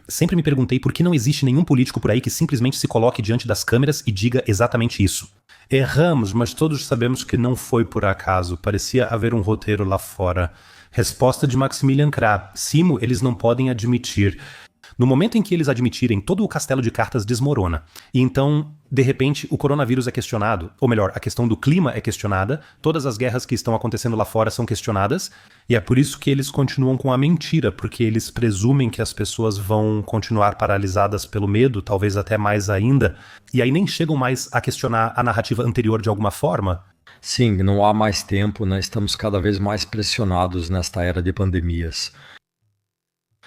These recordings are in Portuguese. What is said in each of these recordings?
Sempre me perguntei por que não existe nenhum político por aí que simplesmente se coloque diante das câmeras e diga exatamente isso. Erramos, mas todos sabemos que não foi por acaso. Parecia haver um roteiro lá fora. Resposta de Maximilian Krah. Simo, eles não podem admitir. No momento em que eles admitirem, todo o castelo de cartas desmorona. E então, de repente, o coronavírus é questionado. Ou melhor, a questão do clima é questionada. Todas as guerras que estão acontecendo lá fora são questionadas. E é por isso que eles continuam com a mentira, porque eles presumem que as pessoas vão continuar paralisadas pelo medo, talvez até mais ainda. E aí nem chegam mais a questionar a narrativa anterior de alguma forma. Sim, não há mais tempo, né? Estamos cada vez mais pressionados nesta era de pandemias.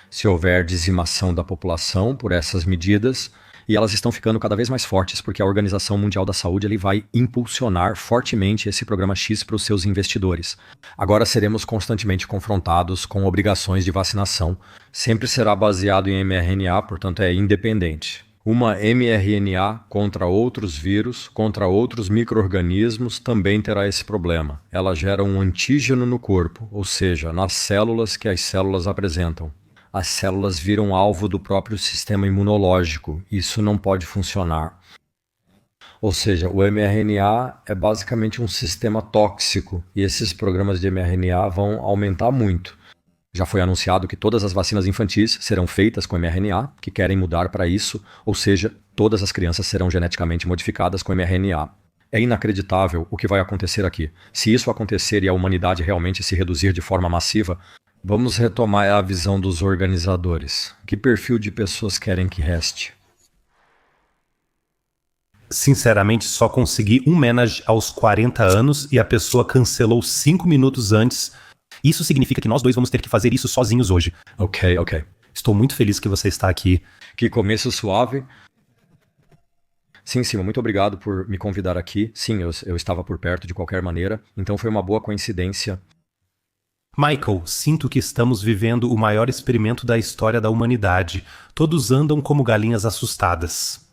Se houver dizimação da população por essas medidas, e elas estão ficando cada vez mais fortes, porque a Organização Mundial da Saúde ele vai impulsionar fortemente esse programa X para os seus investidores. Agora seremos constantemente confrontados com obrigações de vacinação. Sempre será baseado em mRNA, portanto é independente. Uma mRNA contra outros vírus, contra outros micro-organismos, também terá esse problema. Ela gera um antígeno no corpo, ou seja, nas células que as células apresentam. As células viram alvo do próprio sistema imunológico. Isso não pode funcionar. Ou seja, o mRNA é basicamente um sistema tóxico e esses programas de mRNA vão aumentar muito. Já foi anunciado que todas as vacinas infantis serão feitas com mRNA, que querem mudar para isso, ou seja, todas as crianças serão geneticamente modificadas com mRNA. É inacreditável o que vai acontecer aqui. Se isso acontecer e a humanidade realmente se reduzir de forma massiva, vamos retomar a visão dos organizadores. Que perfil de pessoas querem que reste? Sinceramente, só consegui um manage aos 40 anos e a pessoa cancelou 5 minutos antes. Isso significa que nós dois vamos ter que fazer isso sozinhos hoje. Ok. Estou muito feliz que você está aqui. Que começo suave. Sim, muito obrigado por me convidar aqui. Sim, eu estava por perto de qualquer maneira, então foi uma boa coincidência. Michael, sinto que estamos vivendo o maior experimento da história da humanidade. Todos andam como galinhas assustadas.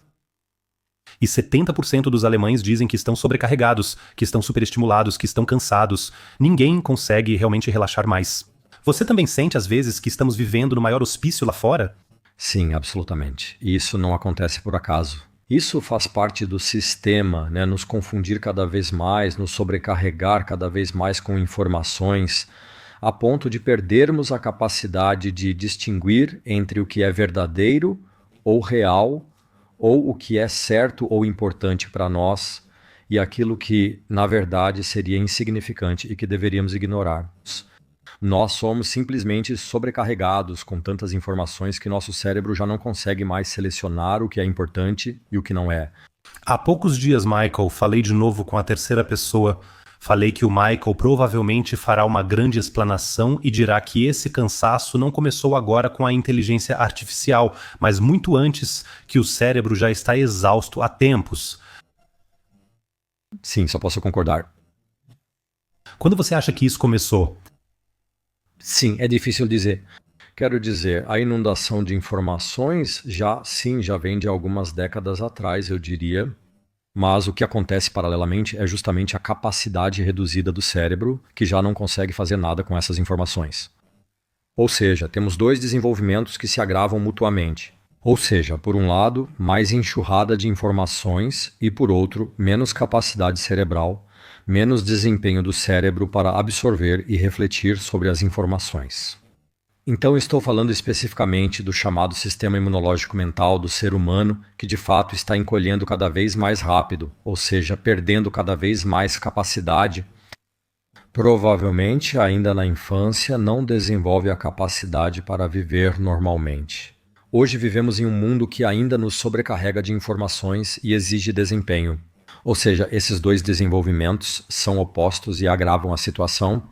E 70% dos alemães dizem que estão sobrecarregados, que estão superestimulados, que estão cansados. Ninguém consegue realmente relaxar mais. Você também sente às vezes que estamos vivendo no maior hospício lá fora? Sim, absolutamente. E isso não acontece por acaso. Isso faz parte do sistema, né? Nos confundir cada vez mais, nos sobrecarregar cada vez mais com informações, a ponto de perdermos a capacidade de distinguir entre o que é verdadeiro ou real, ou o que é certo ou importante para nós, e aquilo que, na verdade, seria insignificante e que deveríamos ignorar. Nós somos simplesmente sobrecarregados com tantas informações que nosso cérebro já não consegue mais selecionar o que é importante e o que não é. Há poucos dias, Michael, falei de novo com a terceira pessoa. Falei que o Michael provavelmente fará uma grande explanação e dirá que esse cansaço não começou agora com a inteligência artificial, mas muito antes, que o cérebro já está exausto há tempos. Sim, só posso concordar. Quando você acha que isso começou? Sim, é difícil dizer. Quero dizer, a inundação de informações já vem de algumas décadas atrás, eu diria. Mas o que acontece paralelamente é justamente a capacidade reduzida do cérebro, que já não consegue fazer nada com essas informações. Ou seja, temos dois desenvolvimentos que se agravam mutuamente. Ou seja, por um lado, mais enxurrada de informações e, por outro, menos capacidade cerebral, menos desempenho do cérebro para absorver e refletir sobre as informações. Então estou falando especificamente do chamado sistema imunológico mental do ser humano, que de fato está encolhendo cada vez mais rápido, ou seja, perdendo cada vez mais capacidade. Provavelmente, ainda na infância, não desenvolve a capacidade para viver normalmente. Hoje vivemos em um mundo que ainda nos sobrecarrega de informações e exige desempenho. Ou seja, esses dois desenvolvimentos são opostos e agravam a situação.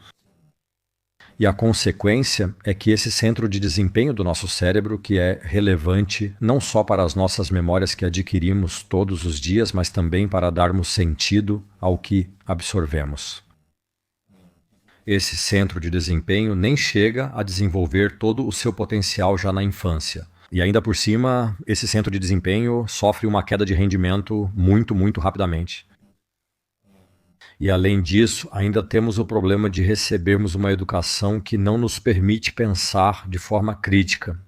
E a consequência é que esse centro de desempenho do nosso cérebro, que é relevante não só para as nossas memórias que adquirimos todos os dias, mas também para darmos sentido ao que absorvemos. Esse centro de desempenho nem chega a desenvolver todo o seu potencial já na infância. E ainda por cima, esse centro de desempenho sofre uma queda de rendimento muito rapidamente. E além disso, ainda temos o problema de recebermos uma educação que não nos permite pensar de forma crítica.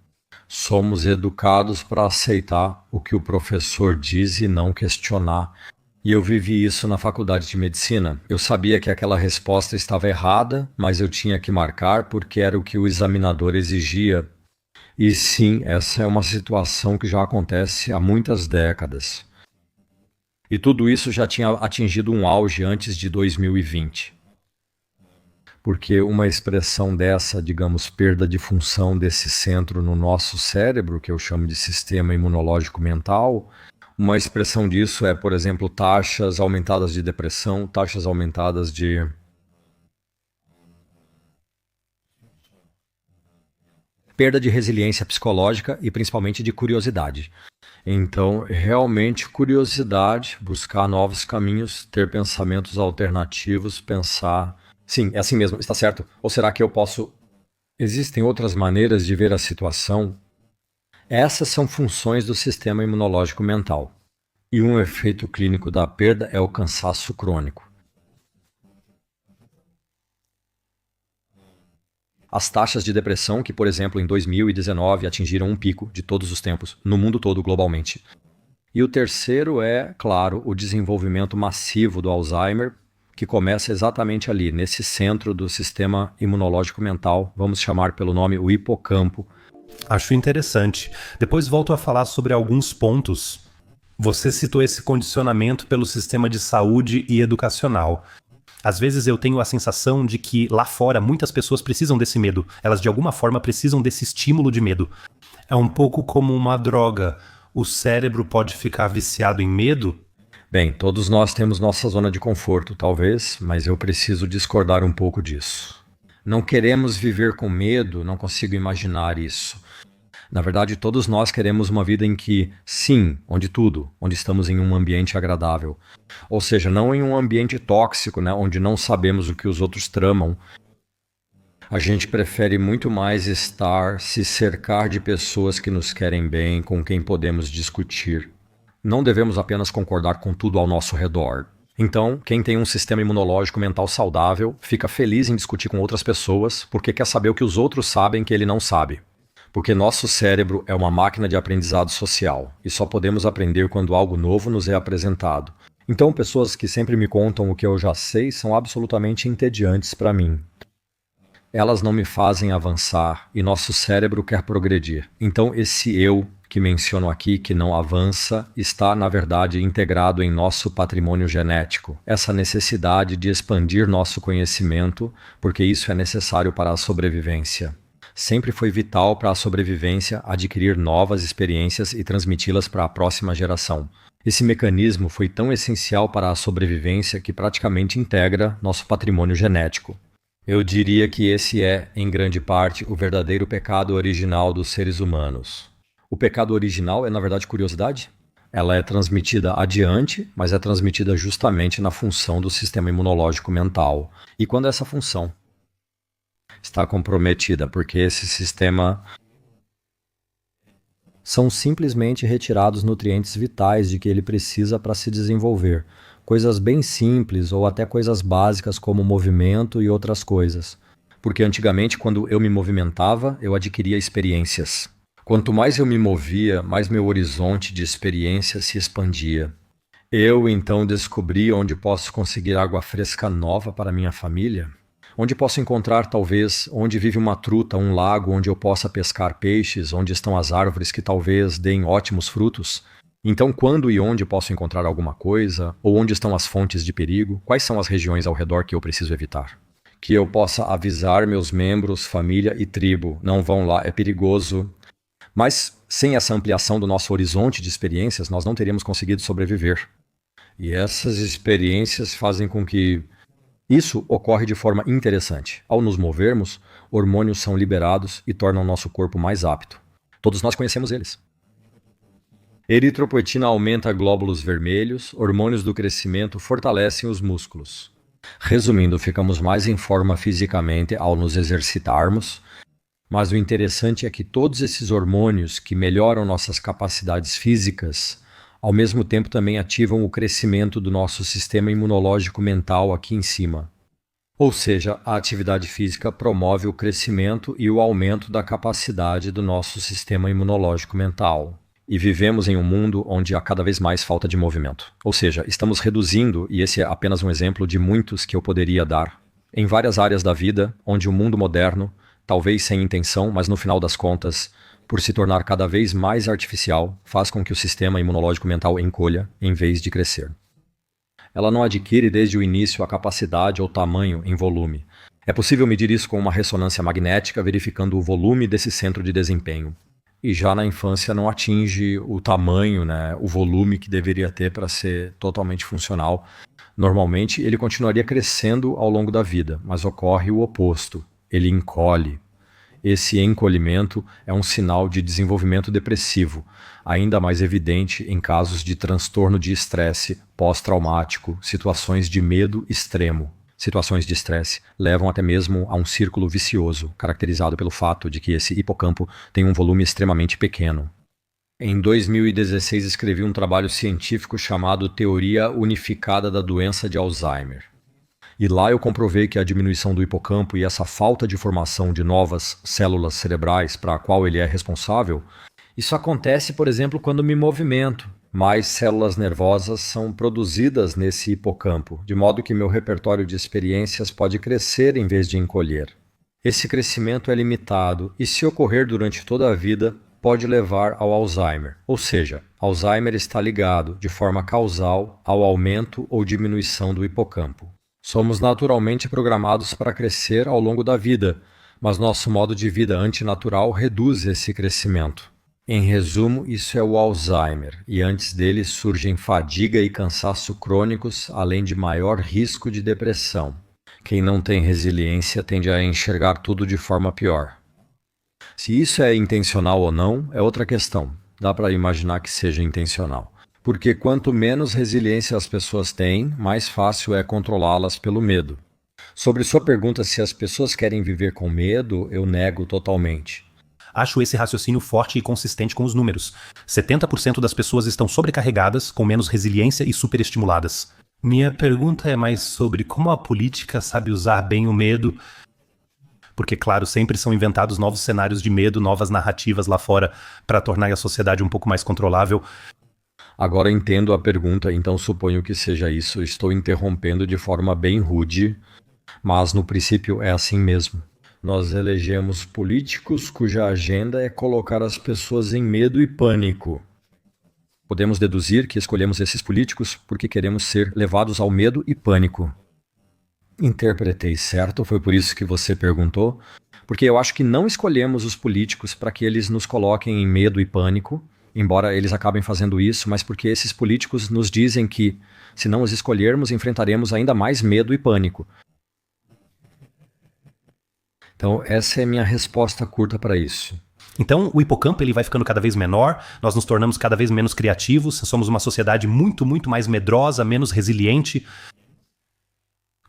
Somos educados para aceitar o que o professor diz e não questionar. E eu vivi isso na faculdade de medicina. Eu sabia que aquela resposta estava errada, mas eu tinha que marcar porque era o que o examinador exigia. E sim, essa é uma situação que já acontece há muitas décadas. E tudo isso já tinha atingido um auge antes de 2020. Porque uma expressão dessa, digamos, perda de função desse centro no nosso cérebro, que eu chamo de sistema imunológico mental, uma expressão disso é, por exemplo, taxas aumentadas de depressão, taxas aumentadas de perda de resiliência psicológica e principalmente de curiosidade. Então, realmente, curiosidade, buscar novos caminhos, ter pensamentos alternativos, pensar... Sim, é assim mesmo, está certo. Ou será que eu posso... Existem outras maneiras de ver a situação? Essas são funções do sistema imunológico mental. E um efeito clínico da perda é o cansaço crônico. As taxas de depressão, que, por exemplo, em 2019 atingiram um pico de todos os tempos, no mundo todo, globalmente. E o terceiro é, claro, o desenvolvimento massivo do Alzheimer, que começa exatamente ali, nesse centro do sistema imunológico mental, vamos chamar pelo nome o hipocampo. Acho interessante. Depois volto a falar sobre alguns pontos. Você citou esse condicionamento pelo sistema de saúde e educacional. Às vezes eu tenho a sensação de que lá fora muitas pessoas precisam desse medo. Elas de alguma forma precisam desse estímulo de medo. É um pouco como uma droga. O cérebro pode ficar viciado em medo? Bem, todos nós temos nossa zona de conforto, talvez, mas eu preciso discordar um pouco disso. Não queremos viver com medo, não consigo imaginar isso. Na verdade, todos nós queremos uma vida em que, sim, onde estamos em um ambiente agradável. Ou seja, não em um ambiente tóxico, né, onde não sabemos o que os outros tramam. A gente prefere muito mais se cercar de pessoas que nos querem bem, com quem podemos discutir. Não devemos apenas concordar com tudo ao nosso redor. Então, quem tem um sistema imunológico mental saudável fica feliz em discutir com outras pessoas porque quer saber o que os outros sabem que ele não sabe. Porque nosso cérebro é uma máquina de aprendizado social e só podemos aprender quando algo novo nos é apresentado. Então, pessoas que sempre me contam o que eu já sei são absolutamente entediantes para mim. Elas não me fazem avançar e nosso cérebro quer progredir. Então, esse eu que menciono aqui, que não avança, está, na verdade, integrado em nosso patrimônio genético. Essa necessidade de expandir nosso conhecimento, porque isso é necessário para a sobrevivência. Sempre foi vital para a sobrevivência adquirir novas experiências e transmiti-las para a próxima geração. Esse mecanismo foi tão essencial para a sobrevivência que praticamente integra nosso patrimônio genético. Eu diria que esse é, em grande parte, o verdadeiro pecado original dos seres humanos. O pecado original é, na verdade, curiosidade. Ela é transmitida adiante, mas é transmitida justamente na função do sistema imunológico mental. E quando essa função está comprometida, porque esse sistema são simplesmente retirados nutrientes vitais de que ele precisa para se desenvolver. Coisas bem simples ou até coisas básicas como movimento e outras coisas. Porque antigamente, quando eu me movimentava, eu adquiria experiências. Quanto mais eu me movia, mais meu horizonte de experiência se expandia. Eu então descobri onde posso conseguir água fresca nova para minha família, onde posso encontrar talvez onde vive uma truta, um lago onde eu possa pescar peixes, onde estão as árvores que talvez deem ótimos frutos. Então, quando e onde posso encontrar alguma coisa, ou onde estão as fontes de perigo, quais são as regiões ao redor que eu preciso evitar? Que eu possa avisar meus membros, família e tribo, não vão lá, é perigoso. Mas sem essa ampliação do nosso horizonte de experiências, nós não teríamos conseguido sobreviver. E essas experiências fazem com que isso ocorre de forma interessante. Ao nos movermos, hormônios são liberados e tornam nosso corpo mais apto. Todos nós conhecemos eles. Eritropoetina aumenta glóbulos vermelhos, hormônios do crescimento fortalecem os músculos. Resumindo, ficamos mais em forma fisicamente ao nos exercitarmos, mas o interessante é que todos esses hormônios que melhoram nossas capacidades físicas, ao mesmo tempo também ativam o crescimento do nosso sistema imunológico mental aqui em cima. Ou seja, a atividade física promove o crescimento e o aumento da capacidade do nosso sistema imunológico mental. E vivemos em um mundo onde há cada vez mais falta de movimento. Ou seja, estamos reduzindo, e esse é apenas um exemplo de muitos que eu poderia dar, em várias áreas da vida, onde o mundo moderno, talvez sem intenção, mas no final das contas, por se tornar cada vez mais artificial, faz com que o sistema imunológico mental encolha em vez de crescer. Ela não adquire desde o início a capacidade ou tamanho em volume. É possível medir isso com uma ressonância magnética, verificando o volume desse centro de desempenho. E já na infância não atinge o tamanho, o volume que deveria ter para ser totalmente funcional. Normalmente ele continuaria crescendo ao longo da vida, mas ocorre o oposto. Ele encolhe. Esse encolhimento é um sinal de desenvolvimento depressivo, ainda mais evidente em casos de transtorno de estresse pós-traumático, situações de medo extremo. Situações de estresse levam até mesmo a um círculo vicioso, caracterizado pelo fato de que esse hipocampo tem um volume extremamente pequeno. Em 2016 escrevi um trabalho científico chamado Teoria Unificada da Doença de Alzheimer. E lá eu comprovei que a diminuição do hipocampo e essa falta de formação de novas células cerebrais para a qual ele é responsável, isso acontece, por exemplo, quando me movimento. Mais células nervosas são produzidas nesse hipocampo, de modo que meu repertório de experiências pode crescer em vez de encolher. Esse crescimento é limitado e, se ocorrer durante toda a vida, pode levar ao Alzheimer. Ou seja, Alzheimer está ligado, de forma causal, ao aumento ou diminuição do hipocampo. Somos naturalmente programados para crescer ao longo da vida, mas nosso modo de vida antinatural reduz esse crescimento. Em resumo, isso é o Alzheimer, e antes dele surgem fadiga e cansaço crônicos, além de maior risco de depressão. Quem não tem resiliência tende a enxergar tudo de forma pior. Se isso é intencional ou não, é outra questão. Dá para imaginar que seja intencional. Porque quanto menos resiliência as pessoas têm, mais fácil é controlá-las pelo medo. Sobre sua pergunta se as pessoas querem viver com medo, eu nego totalmente. Acho esse raciocínio forte e consistente com os números. 70% das pessoas estão sobrecarregadas, com menos resiliência e superestimuladas. Minha pergunta é mais sobre como a política sabe usar bem o medo. Porque, claro, sempre são inventados novos cenários de medo, novas narrativas lá fora para tornar a sociedade um pouco mais controlável. Agora entendo a pergunta, então suponho que seja isso. Estou interrompendo de forma bem rude, mas no princípio é assim mesmo. Nós elegemos políticos cuja agenda é colocar as pessoas em medo e pânico. Podemos deduzir que escolhemos esses políticos porque queremos ser levados ao medo e pânico. Interpretei certo? Foi por isso que você perguntou? Porque eu acho que não escolhemos os políticos para que eles nos coloquem em medo e pânico, embora eles acabem fazendo isso, mas porque esses políticos nos dizem que, se não os escolhermos, enfrentaremos ainda mais medo e pânico. Então, essa é a minha resposta curta para isso. Então, o hipocampo ele vai ficando cada vez menor, nós nos tornamos cada vez menos criativos, somos uma sociedade muito, muito mais medrosa, menos resiliente.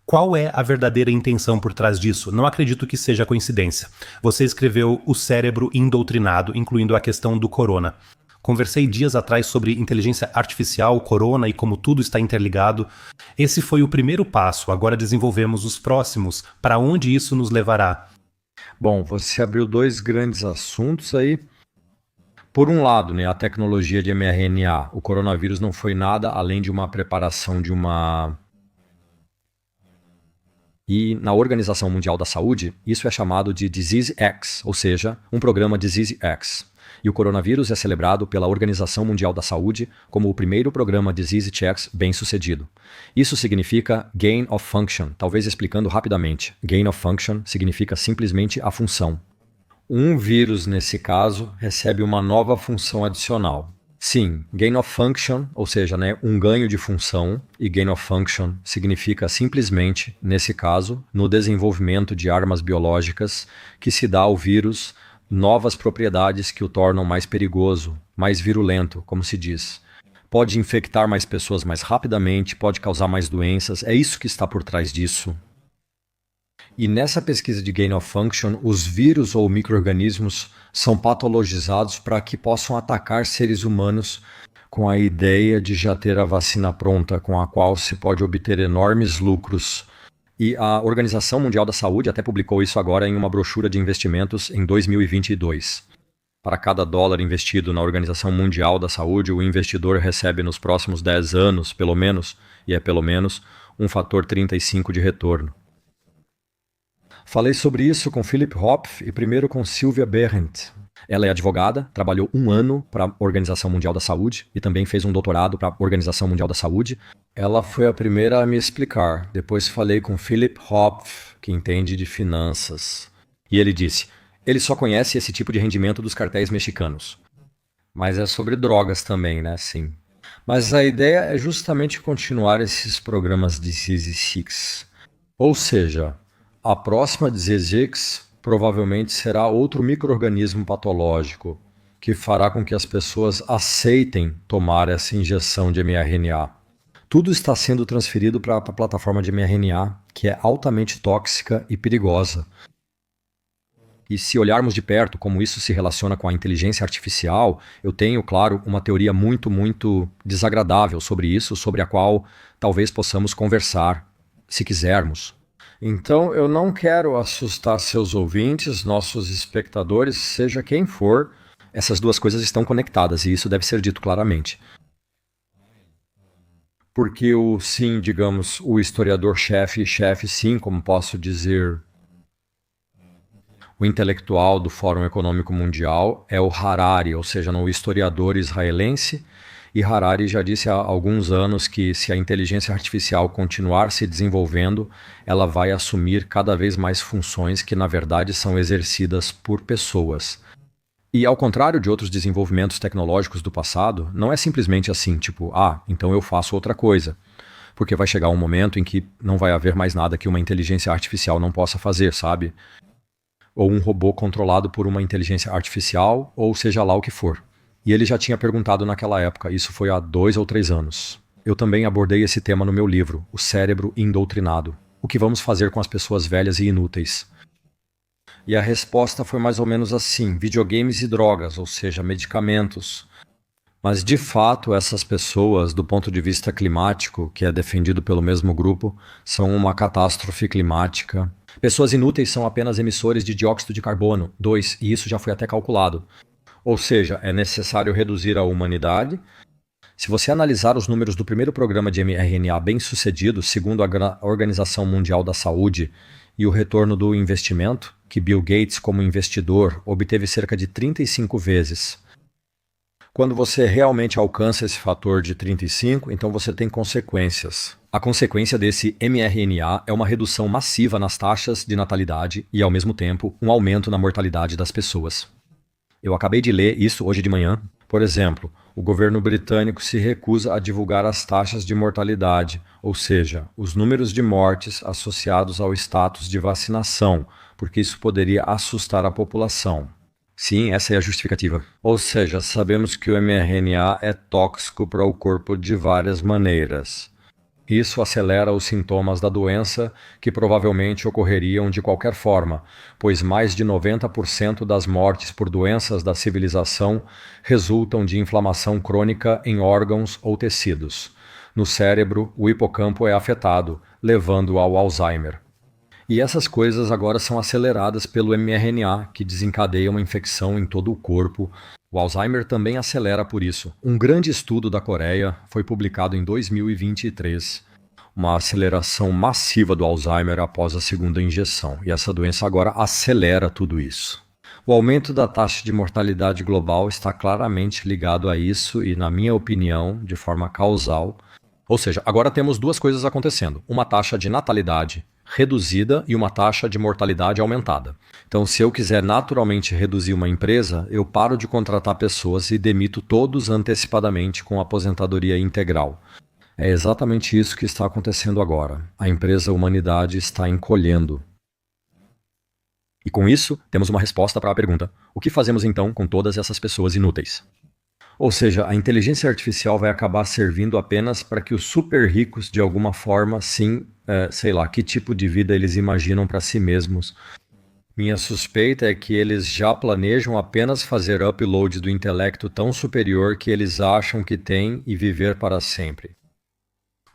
Qual é a verdadeira intenção por trás disso? Não acredito que seja coincidência. Você escreveu O Cérebro Indoutrinado, incluindo a questão do corona. Conversei dias atrás sobre inteligência artificial, corona e como tudo está interligado. Esse foi o primeiro passo, agora desenvolvemos os próximos. Para onde isso nos levará? Bom, você abriu dois grandes assuntos aí. Por um lado, a tecnologia de mRNA. O coronavírus não foi nada além de uma preparação de uma... E na Organização Mundial da Saúde, isso é chamado de Disease X, ou seja, um programa Disease X. E o coronavírus é celebrado pela Organização Mundial da Saúde como o primeiro programa Disease X bem-sucedido. Isso significa Gain of Function, talvez explicando rapidamente. Gain of Function significa simplesmente a função. Um vírus, nesse caso, recebe uma nova função adicional. Sim, Gain of Function, ou seja, um ganho de função, e Gain of Function significa simplesmente, nesse caso, no desenvolvimento de armas biológicas que se dá ao vírus novas propriedades que o tornam mais perigoso, mais virulento, como se diz. Pode infectar mais pessoas mais rapidamente, pode causar mais doenças, é isso que está por trás disso. E nessa pesquisa de Gain of Function, os vírus ou micro-organismos são patologizados para que possam atacar seres humanos com a ideia de já ter a vacina pronta, com a qual se pode obter enormes lucros E a Organização Mundial da Saúde até publicou isso agora em uma brochura de investimentos em 2022. Para cada dólar investido na Organização Mundial da Saúde, o investidor recebe nos próximos 10 anos, pelo menos, e é pelo menos, um fator 35 de retorno. Falei sobre isso com Philip Hopf e primeiro com Sylvia Behrendt. Ela é advogada, trabalhou 1 ano para a Organização Mundial da Saúde e também fez um doutorado para a Organização Mundial da Saúde. Ela foi a primeira a me explicar. Depois falei com Philip Hopf, que entende de finanças. E ele disse: ele só conhece esse tipo de rendimento dos cartéis mexicanos. Mas é sobre drogas também, né? Sim. Mas a ideia é justamente continuar esses programas de ZZ6. Ou seja, a próxima ZZ6 provavelmente será outro micro-organismo patológico que fará com que as pessoas aceitem tomar essa injeção de mRNA. Tudo está sendo transferido para a plataforma de mRNA, que é altamente tóxica e perigosa. E se olharmos de perto como isso se relaciona com a inteligência artificial, eu tenho, claro, uma teoria muito desagradável sobre isso, sobre a qual talvez possamos conversar, se quisermos. Então, eu não quero assustar seus ouvintes, nossos espectadores, seja quem for. Essas duas coisas estão conectadas e isso deve ser dito claramente. Porque o historiador-chefe, sim, como posso dizer, o intelectual do Fórum Econômico Mundial é o Harari, ou seja, o historiador israelense. E Harari já disse há alguns anos que se a inteligência artificial continuar se desenvolvendo, ela vai assumir cada vez mais funções que, na verdade, são exercidas por pessoas. E ao contrário de outros desenvolvimentos tecnológicos do passado, não é simplesmente assim, tipo, então eu faço outra coisa. Porque vai chegar um momento em que não vai haver mais nada que uma inteligência artificial não possa fazer, sabe? Ou um robô controlado por uma inteligência artificial, ou seja lá o que for. E ele já tinha perguntado naquela época, isso foi há 2 ou 3 anos. Eu também abordei esse tema no meu livro, O Cérebro Indoutrinado. O que vamos fazer com as pessoas velhas e inúteis? E a resposta foi mais ou menos assim, videogames e drogas, ou seja, medicamentos. Mas de fato essas pessoas, do ponto de vista climático, que é defendido pelo mesmo grupo, são uma catástrofe climática. Pessoas inúteis são apenas emissores de dióxido de carbono, 2, e isso já foi até calculado. Ou seja, é necessário reduzir a humanidade. Se você analisar os números do primeiro programa de mRNA bem-sucedido, segundo a Organização Mundial da Saúde, e o retorno do investimento, que Bill Gates, como investidor, obteve cerca de 35 vezes. Quando você realmente alcança esse fator de 35, então você tem consequências. A consequência desse mRNA é uma redução massiva nas taxas de natalidade e, ao mesmo tempo, um aumento na mortalidade das pessoas. Eu acabei de ler isso hoje de manhã. Por exemplo, o governo britânico se recusa a divulgar as taxas de mortalidade, ou seja, os números de mortes associados ao status de vacinação, porque isso poderia assustar a população. Sim, essa é a justificativa. Ou seja, sabemos que o mRNA é tóxico para o corpo de várias maneiras. Isso acelera os sintomas da doença, que provavelmente ocorreriam de qualquer forma, pois mais de 90% das mortes por doenças da civilização resultam de inflamação crônica em órgãos ou tecidos. No cérebro, o hipocampo é afetado, levando ao Alzheimer. E essas coisas agora são aceleradas pelo mRNA, que desencadeia uma infecção em todo o corpo. O Alzheimer também acelera por isso. Um grande estudo da Coreia foi publicado em 2023. Uma aceleração massiva do Alzheimer após a segunda injeção. E essa doença agora acelera tudo isso. O aumento da taxa de mortalidade global está claramente ligado a isso e, na minha opinião, de forma causal. Ou seja, agora temos duas coisas acontecendo. Uma taxa de natalidade reduzida e uma taxa de mortalidade aumentada. Então, se eu quiser naturalmente reduzir uma empresa, eu paro de contratar pessoas e demito todos antecipadamente com aposentadoria integral. É exatamente isso que está acontecendo agora. A empresa Humanidade está encolhendo. E com isso, temos uma resposta para a pergunta: o que fazemos então com todas essas pessoas inúteis? Ou seja, a inteligência artificial vai acabar servindo apenas para que os super ricos, de alguma forma, sei lá, que tipo de vida eles imaginam para si mesmos. Minha suspeita é que eles já planejam apenas fazer upload do intelecto tão superior que eles acham que têm e viver para sempre.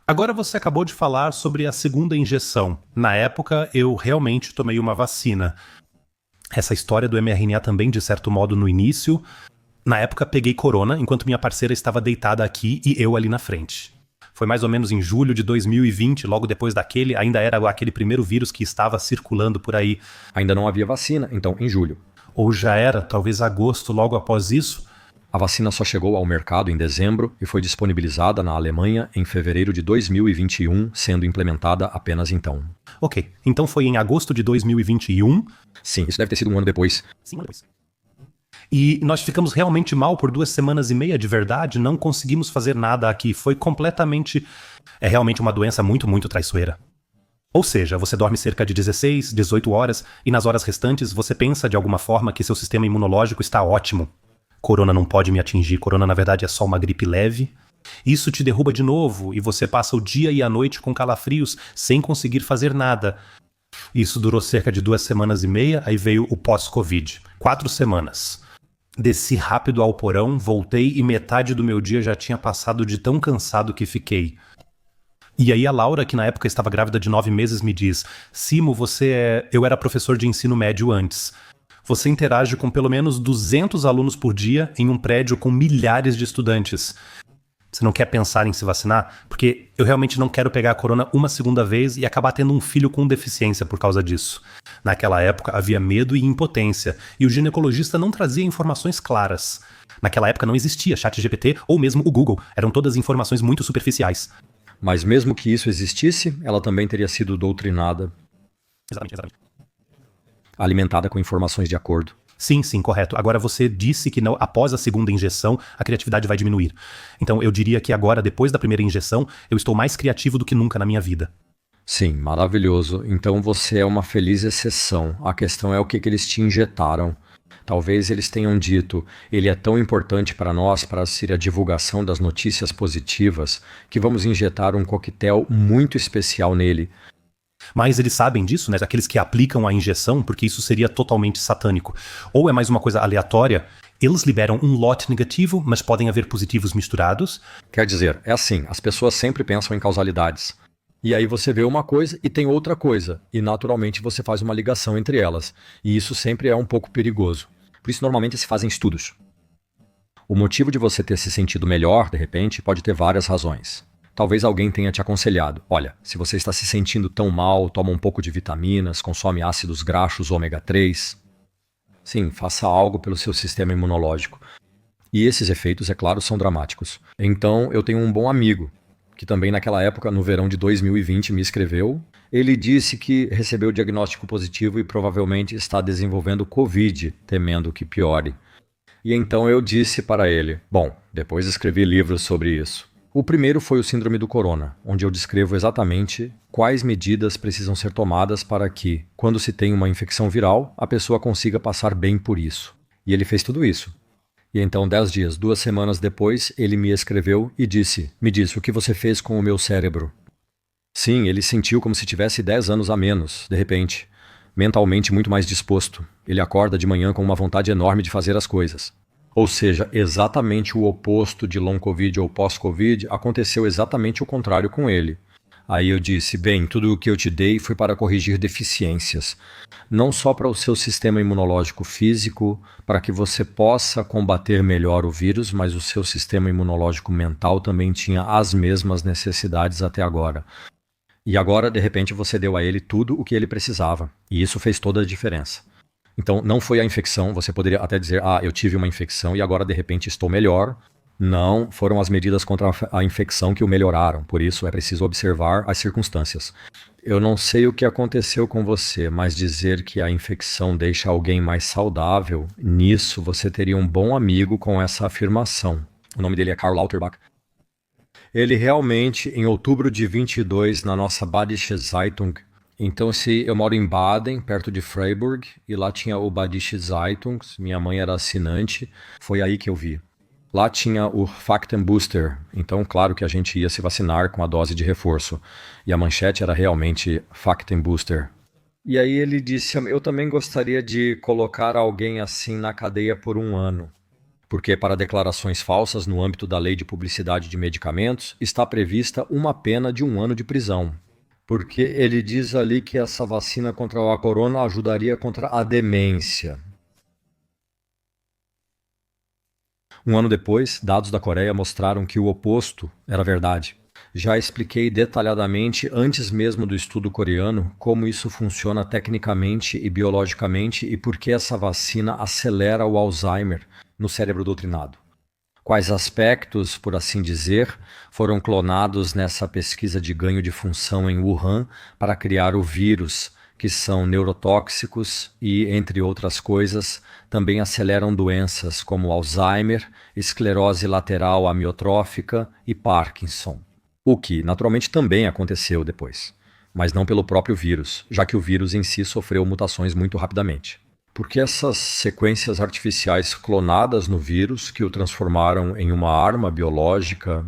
Agora você acabou de falar sobre a segunda injeção. Na época, eu realmente tomei uma vacina. Essa história do mRNA também, de certo modo, no início. Na época, peguei corona, enquanto minha parceira estava deitada aqui e eu ali na frente. Foi mais ou menos em julho de 2020, logo depois daquele, ainda era aquele primeiro vírus que estava circulando por aí. Ainda não havia vacina, então em julho. Ou já era, talvez agosto, logo após isso. A vacina só chegou ao mercado em dezembro e foi disponibilizada na Alemanha em fevereiro de 2021, sendo implementada apenas então. Ok, então foi em agosto de 2021. Sim, isso deve ter sido um ano depois. Sim, um ano depois. E nós ficamos realmente mal por 2 semanas e meia, de verdade, não conseguimos fazer nada aqui. Foi completamente... É realmente uma doença muito, muito traiçoeira. Ou seja, você dorme cerca de 16, 18 horas e nas horas restantes você pensa de alguma forma que seu sistema imunológico está ótimo. Corona não pode me atingir, corona na verdade é só uma gripe leve. Isso te derruba de novo e você passa o dia e a noite com calafrios sem conseguir fazer nada. Isso durou cerca de 2 semanas e meia, aí veio o pós-Covid. 4 semanas. Desci rápido ao porão, voltei e metade do meu dia já tinha passado de tão cansado que fiquei. E aí a Laura, que na época estava grávida de 9 meses, me diz: Simo, eu era professor de ensino médio antes. Você interage com pelo menos 200 alunos por dia em um prédio com milhares de estudantes. Você não quer pensar em se vacinar? Porque eu realmente não quero pegar a corona uma segunda vez e acabar tendo um filho com deficiência por causa disso. Naquela época havia medo e impotência, e o ginecologista não trazia informações claras. Naquela época não existia ChatGPT ou mesmo o Google, eram todas informações muito superficiais. Mas mesmo que isso existisse, ela também teria sido doutrinada. Exatamente. Alimentada com informações de acordo. Sim, correto. Agora você disse que não, após a segunda injeção, a criatividade vai diminuir. Então eu diria que agora, depois da primeira injeção, eu estou mais criativo do que nunca na minha vida. Sim, maravilhoso. Então você é uma feliz exceção. A questão é o que eles te injetaram. Talvez eles tenham dito, ele é tão importante para nós, para ser a divulgação das notícias positivas, que vamos injetar um coquetel muito especial nele. Mas eles sabem disso, né? Aqueles que aplicam a injeção, porque isso seria totalmente satânico. Ou é mais uma coisa aleatória, eles liberam um lote negativo, mas podem haver positivos misturados. Quer dizer, é assim, as pessoas sempre pensam em causalidades. E aí você vê uma coisa e tem outra coisa, e naturalmente você faz uma ligação entre elas. E isso sempre é um pouco perigoso. Por isso normalmente se fazem estudos. O motivo de você ter se sentido melhor, de repente, pode ter várias razões. Talvez alguém tenha te aconselhado, olha, se você está se sentindo tão mal, toma um pouco de vitaminas, consome ácidos graxos ômega 3. Sim, faça algo pelo seu sistema imunológico. E esses efeitos, é claro, são dramáticos. Então, eu tenho um bom amigo, que também naquela época, no verão de 2020, me escreveu. Ele disse que recebeu o diagnóstico positivo e provavelmente está desenvolvendo Covid, temendo que piore. E então eu disse para ele, bom, depois escrevi livros sobre isso. O primeiro foi o Síndrome do Corona, onde eu descrevo exatamente quais medidas precisam ser tomadas para que, quando se tem uma infecção viral, a pessoa consiga passar bem por isso. E ele fez tudo isso. E então, 10 dias, 2 semanas depois, ele me escreveu e disse, me disse, o que você fez com o meu cérebro? Sim, ele sentiu como se tivesse 10 anos a menos, de repente. Mentalmente muito mais disposto. Ele acorda de manhã com uma vontade enorme de fazer as coisas. Ou seja, exatamente o oposto de long Covid ou pós-Covid, aconteceu exatamente o contrário com ele. Aí eu disse, bem, tudo o que eu te dei foi para corrigir deficiências. Não só para o seu sistema imunológico físico, para que você possa combater melhor o vírus, mas o seu sistema imunológico mental também tinha as mesmas necessidades até agora. E agora, de repente, você deu a ele tudo o que ele precisava. E isso fez toda a diferença. Então, não foi a infecção, você poderia até dizer, eu tive uma infecção e agora de repente estou melhor. Não, foram as medidas contra a infecção que o melhoraram, por isso é preciso observar as circunstâncias. Eu não sei o que aconteceu com você, mas dizer que a infecção deixa alguém mais saudável, nisso você teria um bom amigo com essa afirmação. O nome dele é Karl Lauterbach. Ele realmente, em outubro de 22, na nossa Badische Zeitung, então, se eu moro em Baden, perto de Freiburg, e lá tinha o Badische Zeitung, minha mãe era assinante, foi aí que eu vi. Lá tinha o Faktenbooster, então claro que a gente ia se vacinar com a dose de reforço. E a manchete era realmente Faktenbooster. E aí ele disse, eu também gostaria de colocar alguém assim na cadeia por 1 ano. porque para declarações falsas no âmbito da Lei de Publicidade de Medicamentos está prevista uma pena de 1 ano de prisão. Porque ele diz ali que essa vacina contra a corona ajudaria contra a demência. 1 ano depois, dados da Coreia mostraram que o oposto era verdade. Já expliquei detalhadamente, antes mesmo do estudo coreano, como isso funciona tecnicamente e biologicamente e por que essa vacina acelera o Alzheimer no cérebro doutrinado. Quais aspectos, por assim dizer, foram clonados nessa pesquisa de ganho de função em Wuhan para criar o vírus, que são neurotóxicos e, entre outras coisas, também aceleram doenças como Alzheimer, esclerose lateral amiotrófica e Parkinson. O que, naturalmente, também aconteceu depois, mas não pelo próprio vírus, já que o vírus em si sofreu mutações muito rapidamente. Porque essas sequências artificiais clonadas no vírus que o transformaram em uma arma biológica,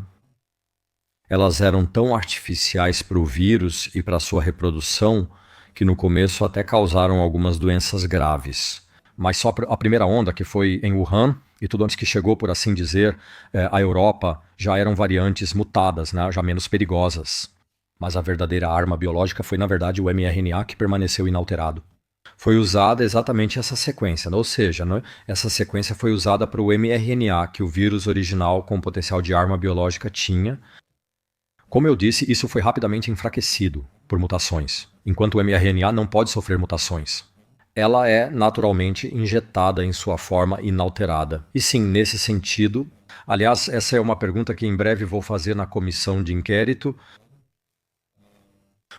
elas eram tão artificiais para o vírus e para sua reprodução que no começo até causaram algumas doenças graves. Mas só a primeira onda, que foi em Wuhan, e tudo antes que chegou, por assim dizer, à Europa, já eram variantes mutadas, né, já menos perigosas. Mas a verdadeira arma biológica foi, na verdade, o mRNA, que permaneceu inalterado. Foi usada exatamente essa sequência, ou seja, né, essa sequência foi usada para o mRNA, que o vírus original com potencial de arma biológica tinha. Como eu disse, isso foi rapidamente enfraquecido por mutações, enquanto o mRNA não pode sofrer mutações. Ela é naturalmente injetada em sua forma inalterada. E sim, nesse sentido, aliás, essa é uma pergunta que em breve vou fazer na comissão de inquérito,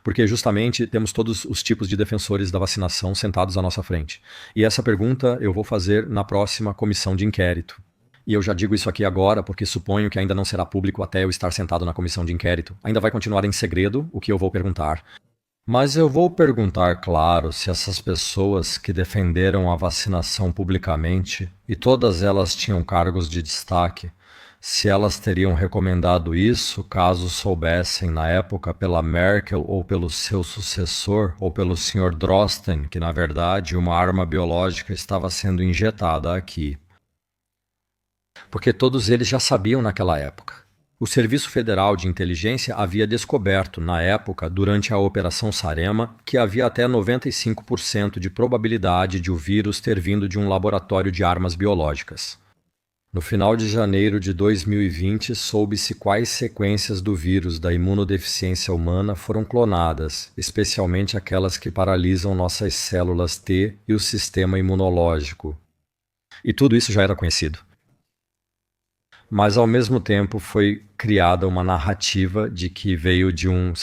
porque justamente temos todos os tipos de defensores da vacinação sentados à nossa frente. E essa pergunta eu vou fazer na próxima comissão de inquérito. E eu já digo isso aqui agora porque suponho que ainda não será público até eu estar sentado na comissão de inquérito. Ainda vai continuar em segredo o que eu vou perguntar. Mas eu vou perguntar, claro, se essas pessoas que defenderam a vacinação publicamente, e todas elas tinham cargos de destaque, se elas teriam recomendado isso caso soubessem na época pela Merkel ou pelo seu sucessor ou pelo Sr. Drosten que na verdade uma arma biológica estava sendo injetada aqui. Porque todos eles já sabiam naquela época. O Serviço Federal de Inteligência havia descoberto, na época, durante a Operação Sarema, que havia até 95% de probabilidade de o vírus ter vindo de um laboratório de armas biológicas. No final de janeiro de 2020, soube-se quais sequências do vírus da imunodeficiência humana foram clonadas, especialmente aquelas que paralisam nossas células T e o sistema imunológico. E tudo isso já era conhecido. Mas, ao mesmo tempo, foi criada uma narrativa de que veio de um,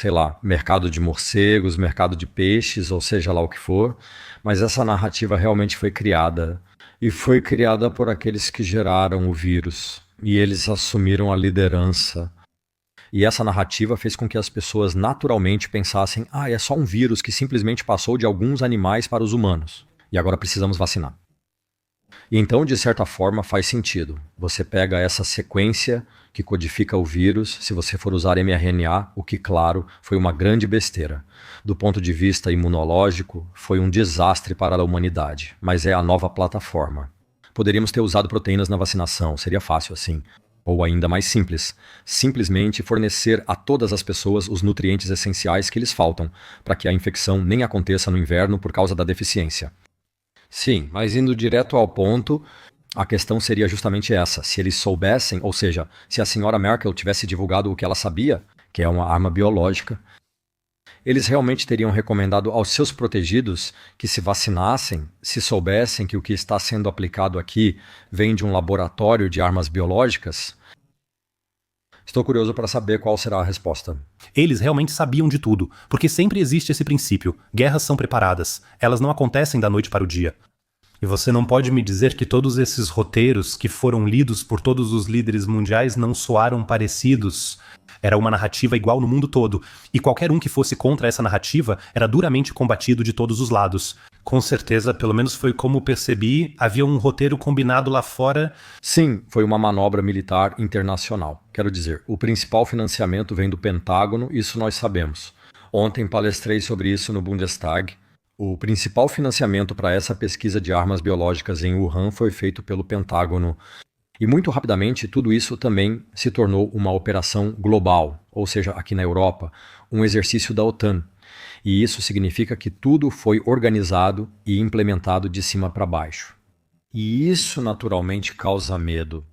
mercado de morcegos, mercado de peixes, ou seja lá o que for, mas essa narrativa realmente foi criada. E foi criada por aqueles que geraram o vírus. E eles assumiram a liderança. E essa narrativa fez com que as pessoas naturalmente pensassem: é só um vírus que simplesmente passou de alguns animais para os humanos. E agora precisamos vacinar. E então, de certa forma, faz sentido. Você pega essa sequência que codifica o vírus, se você for usar mRNA, o que, claro, foi uma grande besteira. Do ponto de vista imunológico, foi um desastre para a humanidade, mas é a nova plataforma. Poderíamos ter usado proteínas na vacinação, seria fácil assim. Ou ainda mais simples, simplesmente fornecer a todas as pessoas os nutrientes essenciais que lhes faltam, para que a infecção nem aconteça no inverno por causa da deficiência. Sim, mas indo direto ao ponto, a questão seria justamente essa. Se eles soubessem, ou seja, se a senhora Merkel tivesse divulgado o que ela sabia, que é uma arma biológica, eles realmente teriam recomendado aos seus protegidos que se vacinassem, se soubessem que o que está sendo aplicado aqui vem de um laboratório de armas biológicas? Estou curioso para saber qual será a resposta. Eles realmente sabiam de tudo, porque sempre existe esse princípio. Guerras são preparadas, elas não acontecem da noite para o dia. E você não pode me dizer que todos esses roteiros que foram lidos por todos os líderes mundiais não soaram parecidos? Era uma narrativa igual no mundo todo, e qualquer um que fosse contra essa narrativa era duramente combatido de todos os lados. Com certeza, pelo menos foi como percebi, havia um roteiro combinado lá fora. Sim, foi uma manobra militar internacional. Quero dizer, o principal financiamento vem do Pentágono, isso nós sabemos. Ontem palestrei sobre isso no Bundestag. O principal financiamento para essa pesquisa de armas biológicas em Wuhan foi feito pelo Pentágono. E muito rapidamente tudo isso também se tornou uma operação global, ou seja, aqui na Europa, um exercício da OTAN. E isso significa que tudo foi organizado e implementado de cima para baixo. E isso naturalmente causa medo.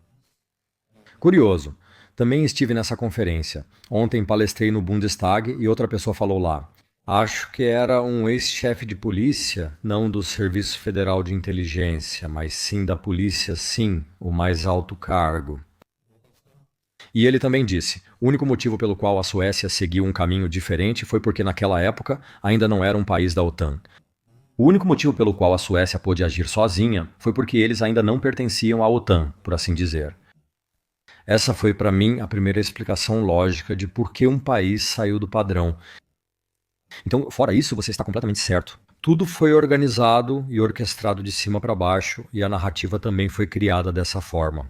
Curioso, também estive nessa conferência. Ontem palestrei no Bundestag e outra pessoa falou lá. Acho que era um ex-chefe de polícia, não do Serviço Federal de Inteligência, mas sim da polícia, sim, o mais alto cargo. E ele também disse, o único motivo pelo qual a Suécia seguiu um caminho diferente foi porque naquela época ainda não era um país da OTAN. O único motivo pelo qual a Suécia pôde agir sozinha foi porque eles ainda não pertenciam à OTAN, por assim dizer. Essa foi para mim a primeira explicação lógica de por que um país saiu do padrão. Então, fora isso, você está completamente certo. Tudo foi organizado e orquestrado de cima para baixo e a narrativa também foi criada dessa forma.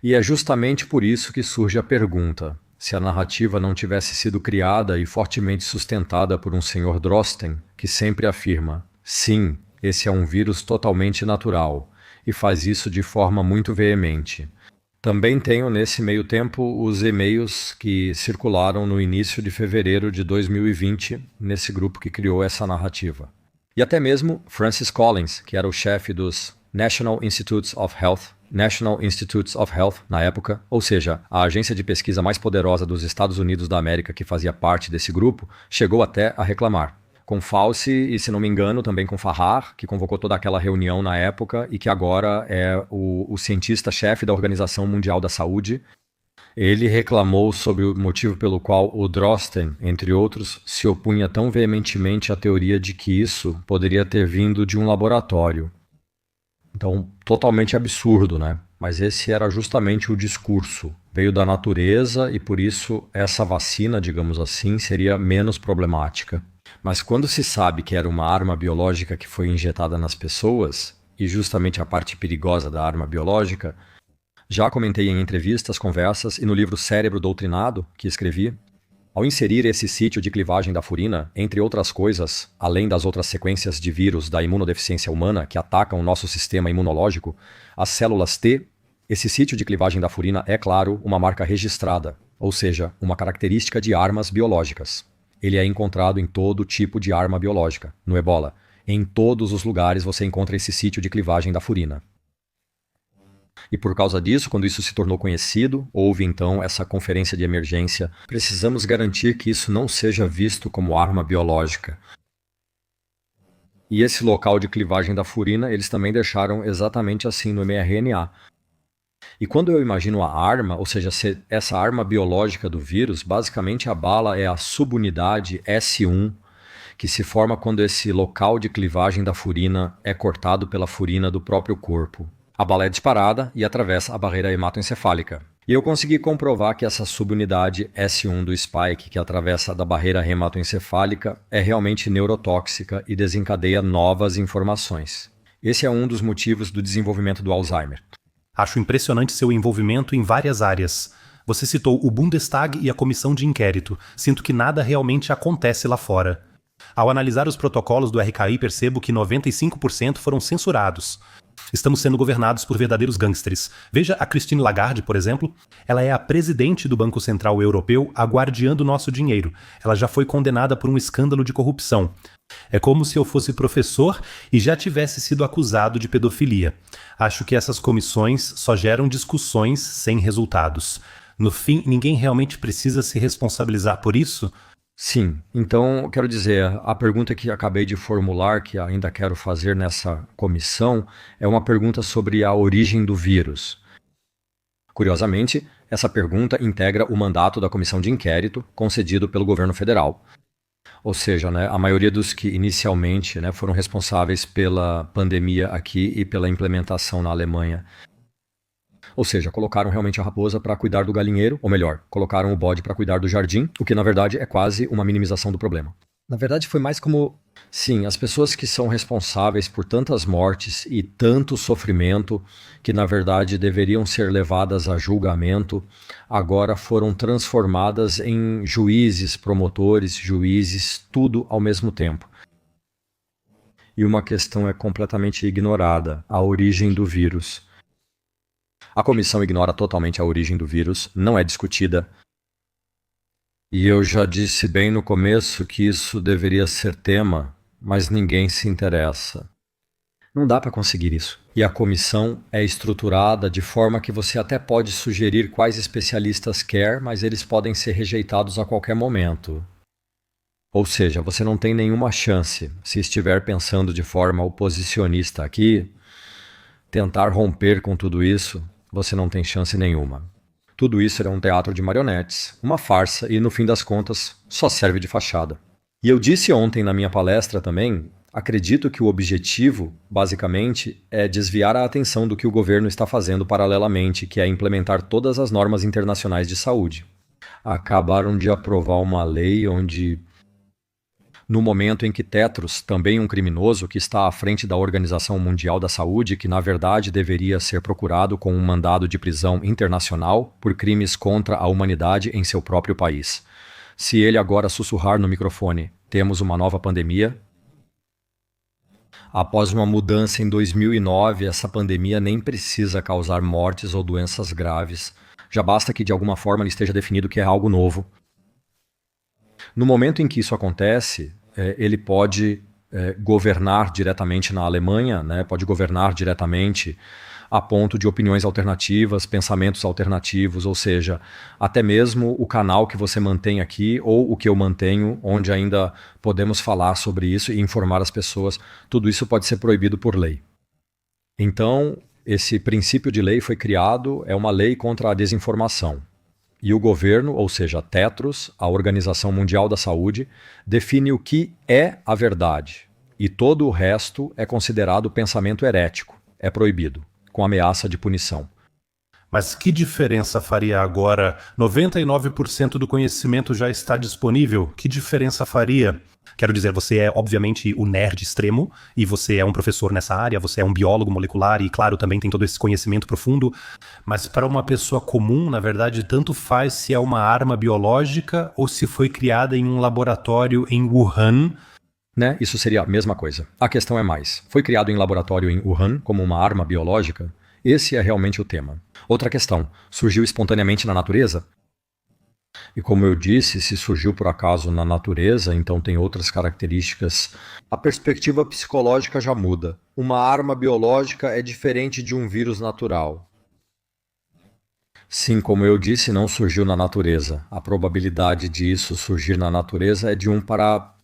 E é justamente por isso que surge a pergunta: se a narrativa não tivesse sido criada e fortemente sustentada por um senhor Drosten, que sempre afirma, sim, esse é um vírus totalmente natural, e faz isso de forma muito veemente. Também tenho nesse meio tempo os e-mails que circularam no início de fevereiro de 2020, nesse grupo que criou essa narrativa. E até mesmo Francis Collins, que era o chefe dos National Institutes of Health na época, ou seja, a agência de pesquisa mais poderosa dos Estados Unidos da América que fazia parte desse grupo, chegou até a reclamar. Com Fauci e, se não me engano, também com Fahar, que convocou toda aquela reunião na época e que agora é o cientista-chefe da Organização Mundial da Saúde. Ele reclamou sobre o motivo pelo qual o Drosten, entre outros, se opunha tão veementemente à teoria de que isso poderia ter vindo de um laboratório. Então, totalmente absurdo, né? Mas esse era justamente o discurso. Veio da natureza e, por isso, essa vacina, digamos assim, seria menos problemática. Mas quando se sabe que era uma arma biológica que foi injetada nas pessoas, e justamente a parte perigosa da arma biológica, já comentei em entrevistas, conversas e no livro Cérebro Doutrinado, que escrevi, ao inserir esse sítio de clivagem da furina, entre outras coisas, além das outras sequências de vírus da imunodeficiência humana que atacam o nosso sistema imunológico, as células T, esse sítio de clivagem da furina é, claro, uma marca registrada, ou seja, uma característica de armas biológicas. Ele é encontrado em todo tipo de arma biológica. No Ebola, em todos os lugares você encontra esse sítio de clivagem da furina. E por causa disso, quando isso se tornou conhecido, houve então essa conferência de emergência. Precisamos garantir que isso não seja visto como arma biológica. E esse local de clivagem da furina, eles também deixaram exatamente assim no mRNA. E quando eu imagino a arma, ou seja, essa arma biológica do vírus, basicamente a bala é a subunidade S1, que se forma quando esse local de clivagem da furina é cortado pela furina do próprio corpo. A bala é disparada e atravessa a barreira hematoencefálica. E eu consegui comprovar que essa subunidade S1 do spike, que atravessa da barreira hematoencefálica, é realmente neurotóxica e desencadeia novas informações. Esse é um dos motivos do desenvolvimento do Alzheimer. Acho impressionante seu envolvimento em várias áreas. Você citou o Bundestag e a comissão de inquérito. Sinto que nada realmente acontece lá fora. Ao analisar os protocolos do RKI, percebo que 95% foram censurados. Estamos sendo governados por verdadeiros gangsters. Veja a Christine Lagarde, por exemplo. Ela é a presidente do Banco Central Europeu, a guardiã do nosso dinheiro. Ela já foi condenada por um escândalo de corrupção. É como se eu fosse professor e já tivesse sido acusado de pedofilia. Acho que essas comissões só geram discussões sem resultados. No fim, ninguém realmente precisa se responsabilizar por isso? Sim, então quero dizer, a pergunta que acabei de formular, que ainda quero fazer nessa comissão, é uma pergunta sobre a origem do vírus. Curiosamente, essa pergunta integra o mandato da comissão de inquérito concedido pelo governo federal. Ou seja, a maioria dos que inicialmente foram responsáveis pela pandemia aqui e pela implementação na Alemanha. Ou seja, colocaram realmente a raposa para cuidar do galinheiro, ou melhor, colocaram o bode para cuidar do jardim, o que na verdade é quase uma minimização do problema. Na verdade foi mais como, sim, as pessoas que são responsáveis por tantas mortes e tanto sofrimento, que na verdade deveriam ser levadas a julgamento, agora foram transformadas em juízes, promotores, juízes, tudo ao mesmo tempo. E uma questão é completamente ignorada, a origem do vírus. A comissão ignora totalmente a origem do vírus, não é discutida. E eu já disse bem no começo que isso deveria ser tema, mas ninguém se interessa. Não dá para conseguir isso. E a comissão é estruturada de forma que você até pode sugerir quais especialistas quer, mas eles podem ser rejeitados a qualquer momento. Ou seja, você não tem nenhuma chance, se estiver pensando de forma oposicionista aqui, tentar romper com tudo isso, você não tem chance nenhuma. Tudo isso é um teatro de marionetes, uma farsa e, no fim das contas, só serve de fachada. E eu disse ontem na minha palestra também, acredito que o objetivo, basicamente, é desviar a atenção do que o governo está fazendo paralelamente, que é implementar todas as normas internacionais de saúde. Acabaram de aprovar uma lei onde, no momento em que Tedros, também um criminoso que está à frente da Organização Mundial da Saúde, que na verdade deveria ser procurado com um mandado de prisão internacional por crimes contra a humanidade em seu próprio país. Se ele agora sussurrar no microfone, temos uma nova pandemia. Após uma mudança em 2009, essa pandemia nem precisa causar mortes ou doenças graves. Já basta que de alguma forma ele esteja definido que é algo novo. No momento em que isso acontece, ele pode governar diretamente na Alemanha, né? Pode governar diretamente a ponto de opiniões alternativas, pensamentos alternativos, ou seja, até mesmo o canal que você mantém aqui ou o que eu mantenho, onde ainda podemos falar sobre isso e informar as pessoas, tudo isso pode ser proibido por lei. Então, esse princípio de lei foi criado, é uma lei contra a desinformação. E o governo, ou seja, Tedros, a Organização Mundial da Saúde, define o que é a verdade. E todo o resto é considerado pensamento herético, é proibido, com ameaça de punição. Mas que diferença faria agora? 99% do conhecimento já está disponível. Que diferença faria? Quero dizer, você é obviamente o nerd extremo e você é um professor nessa área, você é um biólogo molecular e, claro, também tem todo esse conhecimento profundo. Mas para uma pessoa comum, na verdade, tanto faz se é uma arma biológica ou se foi criada em um laboratório em Wuhan. Né? Isso seria a mesma coisa. A questão é mais. Foi criado em laboratório em Wuhan como uma arma biológica? Esse é realmente o tema. Outra questão. Surgiu espontaneamente na natureza? E como eu disse, se surgiu por acaso na natureza, então tem outras características. A perspectiva psicológica já muda. Uma arma biológica é diferente de um vírus natural. Sim, como eu disse, não surgiu na natureza. A probabilidade disso surgir na natureza é de 1 para...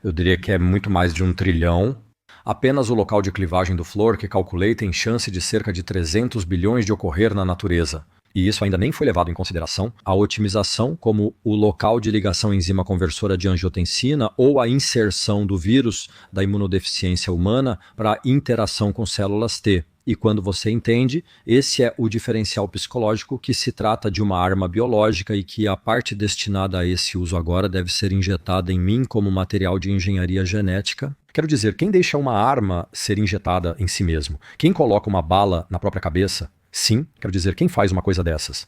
Eu diria que é muito mais de 1 trilhão. Apenas o local de clivagem do flúor que calculei tem chance de cerca de 300 bilhões de ocorrer na natureza. E isso ainda nem foi levado em consideração a otimização como o local de ligação enzima conversora de angiotensina ou a inserção do vírus da imunodeficiência humana para a interação com células T. E quando você entende, esse é o diferencial psicológico, que se trata de uma arma biológica e que a parte destinada a esse uso agora deve ser injetada em mim como material de engenharia genética. Quero dizer, quem deixa uma arma ser injetada em si mesmo? Quem coloca uma bala na própria cabeça? Sim, quero dizer, quem faz uma coisa dessas?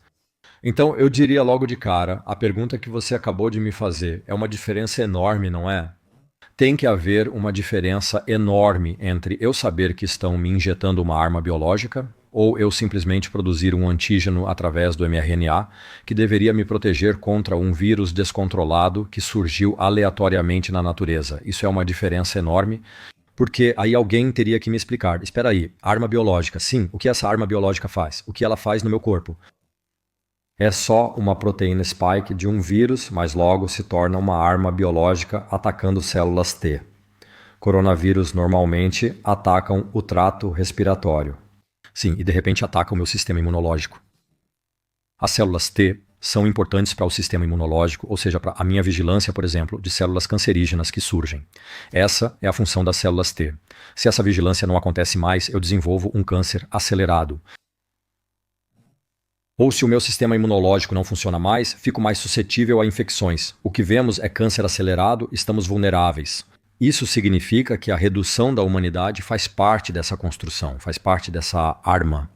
Então eu diria logo de cara, a pergunta que você acabou de me fazer é uma diferença enorme, não é? Tem que haver uma diferença enorme entre eu saber que estão me injetando uma arma biológica ou eu simplesmente produzir um antígeno através do mRNA que deveria me proteger contra um vírus descontrolado que surgiu aleatoriamente na natureza. Isso é uma diferença enorme, porque aí alguém teria que me explicar. Espera aí, arma biológica, sim, o que essa arma biológica faz? O que ela faz no meu corpo? É só uma proteína spike de um vírus, mas logo se torna uma arma biológica atacando células T. Coronavírus normalmente atacam o trato respiratório. Sim, e de repente atacam o meu sistema imunológico. As células T são importantes para o sistema imunológico, ou seja, para a minha vigilância, por exemplo, de células cancerígenas que surgem. Essa é a função das células T. Se essa vigilância não acontece mais, eu desenvolvo um câncer acelerado. Ou se o meu sistema imunológico não funciona mais, fico mais suscetível a infecções. O que vemos é câncer acelerado, estamos vulneráveis. Isso significa que a redução da humanidade faz parte dessa construção, faz parte dessa arma.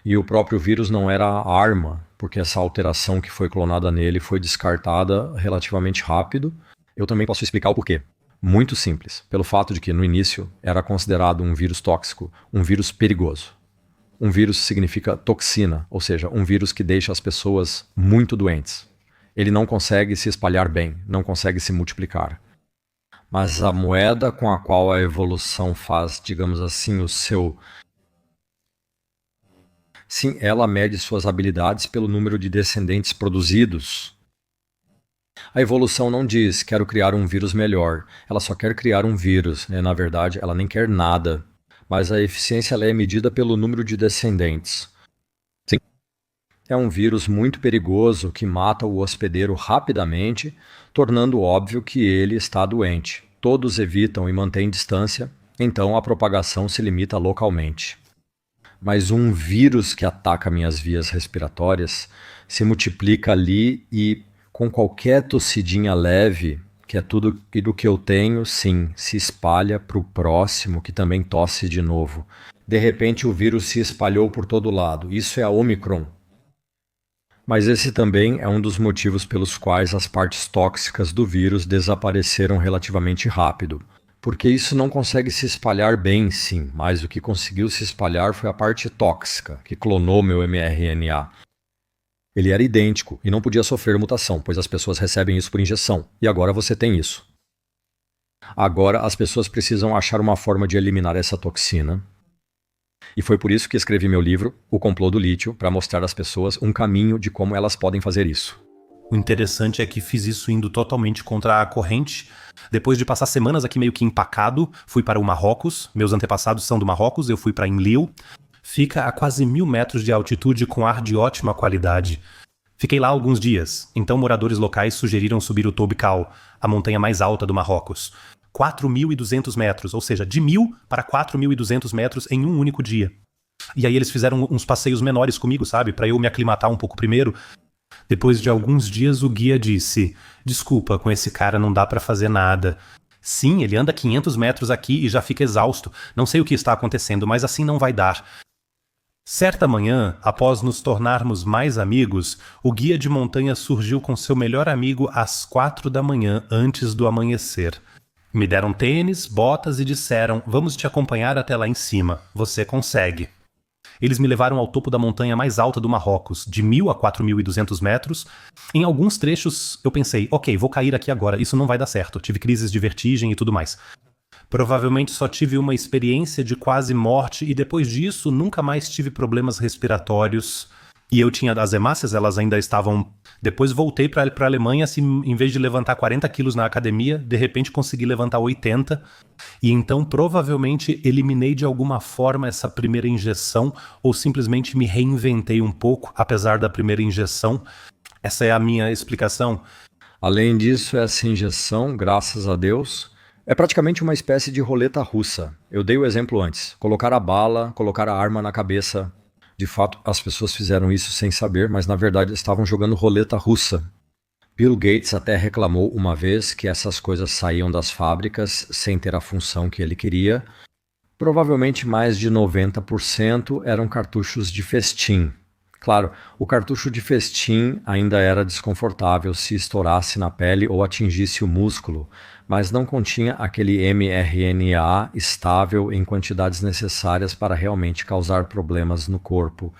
E o próprio vírus não era a arma, porque essa alteração que foi clonada nele foi descartada relativamente rápido. Eu também posso explicar o porquê. Muito simples, pelo fato de que no início era considerado um vírus tóxico, um vírus perigoso. Um vírus significa toxina, ou seja, um vírus que deixa as pessoas muito doentes. Ele não consegue se espalhar bem, não consegue se multiplicar. Mas a moeda com a qual a evolução faz, digamos assim, o seu... Sim, ela mede suas habilidades pelo número de descendentes produzidos. A evolução não diz, quero criar um vírus melhor. Ela só quer criar um vírus. Na verdade, ela nem quer nada. Mas a eficiência ela é medida pelo número de descendentes. Sim. É um vírus muito perigoso que mata o hospedeiro rapidamente, tornando óbvio que ele está doente. Todos evitam e mantêm distância, então a propagação se limita localmente. Mas um vírus que ataca minhas vias respiratórias se multiplica ali e, com qualquer tossidinha leve, que é tudo do que eu tenho, sim, se espalha para o próximo que também tosse de novo. De repente o vírus se espalhou por todo lado. Isso é a Omicron. Mas esse também é um dos motivos pelos quais as partes tóxicas do vírus desapareceram relativamente rápido. Porque isso não consegue se espalhar bem, sim, mas o que conseguiu se espalhar foi a parte tóxica, que clonou meu mRNA. Ele era idêntico e não podia sofrer mutação, pois as pessoas recebem isso por injeção, e agora você tem isso. Agora as pessoas precisam achar uma forma de eliminar essa toxina. E foi por isso que escrevi meu livro, O Complô do Lítio, para mostrar às pessoas um caminho de como elas podem fazer isso. O interessante é que fiz isso indo totalmente contra a corrente. Depois de passar semanas aqui meio que empacado, fui para o Marrocos. Meus antepassados são do Marrocos, eu fui para Enlil. Fica a quase 1.000 metros de altitude com ar de ótima qualidade. Fiquei lá alguns dias, então moradores locais sugeriram subir o Toubkal, a montanha mais alta do Marrocos. 4.200 metros, ou seja, de 1.000 para 4.200 metros em um único dia. E aí eles fizeram uns passeios menores comigo, sabe? Para eu me aclimatar um pouco primeiro. Depois de alguns dias o guia disse: desculpa, com esse cara não dá pra fazer nada. Sim, ele anda 500 metros aqui e já fica exausto. Não sei o que está acontecendo, mas assim não vai dar. Certa manhã, após nos tornarmos mais amigos, o guia de montanha surgiu com seu melhor amigo às 4 da manhã, antes do amanhecer. Me deram tênis, botas e disseram: vamos te acompanhar até lá em cima. Você consegue. Eles me levaram ao topo da montanha mais alta do Marrocos, de 1.000 a 4.200 metros. Em alguns trechos eu pensei, ok, vou cair aqui agora, isso não vai dar certo. Tive crises de vertigem e tudo mais. Provavelmente só tive uma experiência de quase morte e depois disso nunca mais tive problemas respiratórios. E eu tinha as hemácias, elas ainda estavam... Depois voltei para a Alemanha, se em vez de levantar 40 quilos na academia, de repente consegui levantar 80. E então provavelmente eliminei de alguma forma essa primeira injeção ou simplesmente me reinventei um pouco, apesar da primeira injeção. Essa é a minha explicação. Além disso, essa injeção, graças a Deus, é praticamente uma espécie de roleta russa. Eu dei o exemplo antes. Colocar a bala, colocar a arma na cabeça. De fato, as pessoas fizeram isso sem saber, mas na verdade estavam jogando roleta russa. Bill Gates até reclamou uma vez que essas coisas saíam das fábricas sem ter a função que ele queria. Provavelmente mais de 90% eram cartuchos de festim. Claro, o cartucho de festim ainda era desconfortável se estourasse na pele ou atingisse o músculo, mas não continha aquele mRNA estável em quantidades necessárias para realmente causar problemas no corpo.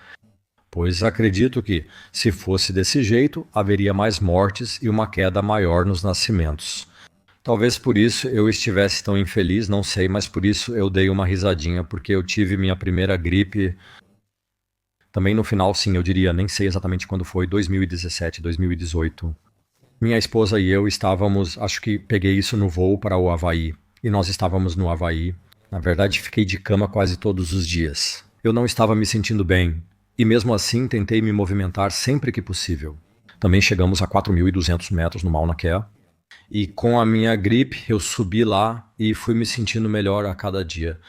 Pois acredito que, se fosse desse jeito, haveria mais mortes e uma queda maior nos nascimentos. Talvez por isso eu estivesse tão infeliz, não sei, mas por isso eu dei uma risadinha, porque eu tive minha primeira gripe... Também no final, sim, eu diria, nem sei exatamente quando foi, 2017, 2018. Minha esposa e eu estávamos, acho que peguei isso no voo para o Havaí, e nós estávamos no Havaí. Na verdade, fiquei de cama quase todos os dias. Eu não estava me sentindo bem, e mesmo assim tentei me movimentar sempre que possível. Também chegamos a 4.200 metros no Mauna Kea, e com a minha gripe eu subi lá e fui me sentindo melhor a cada dia.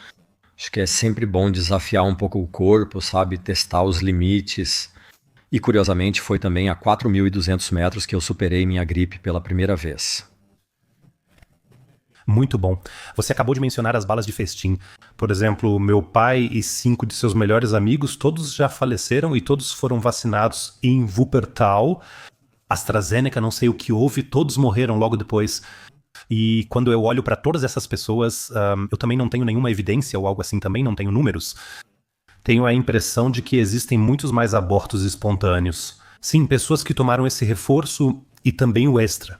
Acho que é sempre bom desafiar um pouco o corpo, sabe? Testar os limites. E curiosamente foi também a 4.200 metros que eu superei minha gripe pela primeira vez. Muito bom. Você acabou de mencionar as balas de festim. Por exemplo, meu pai e 5 de seus melhores amigos, todos já faleceram e todos foram vacinados em Wuppertal. AstraZeneca, não sei o que houve, todos morreram logo depois. E quando eu olho para todas essas pessoas, eu também não tenho nenhuma evidência ou algo assim, também não tenho números. Tenho a impressão de que existem muitos mais abortos espontâneos. Sim, pessoas que tomaram esse reforço e também o extra.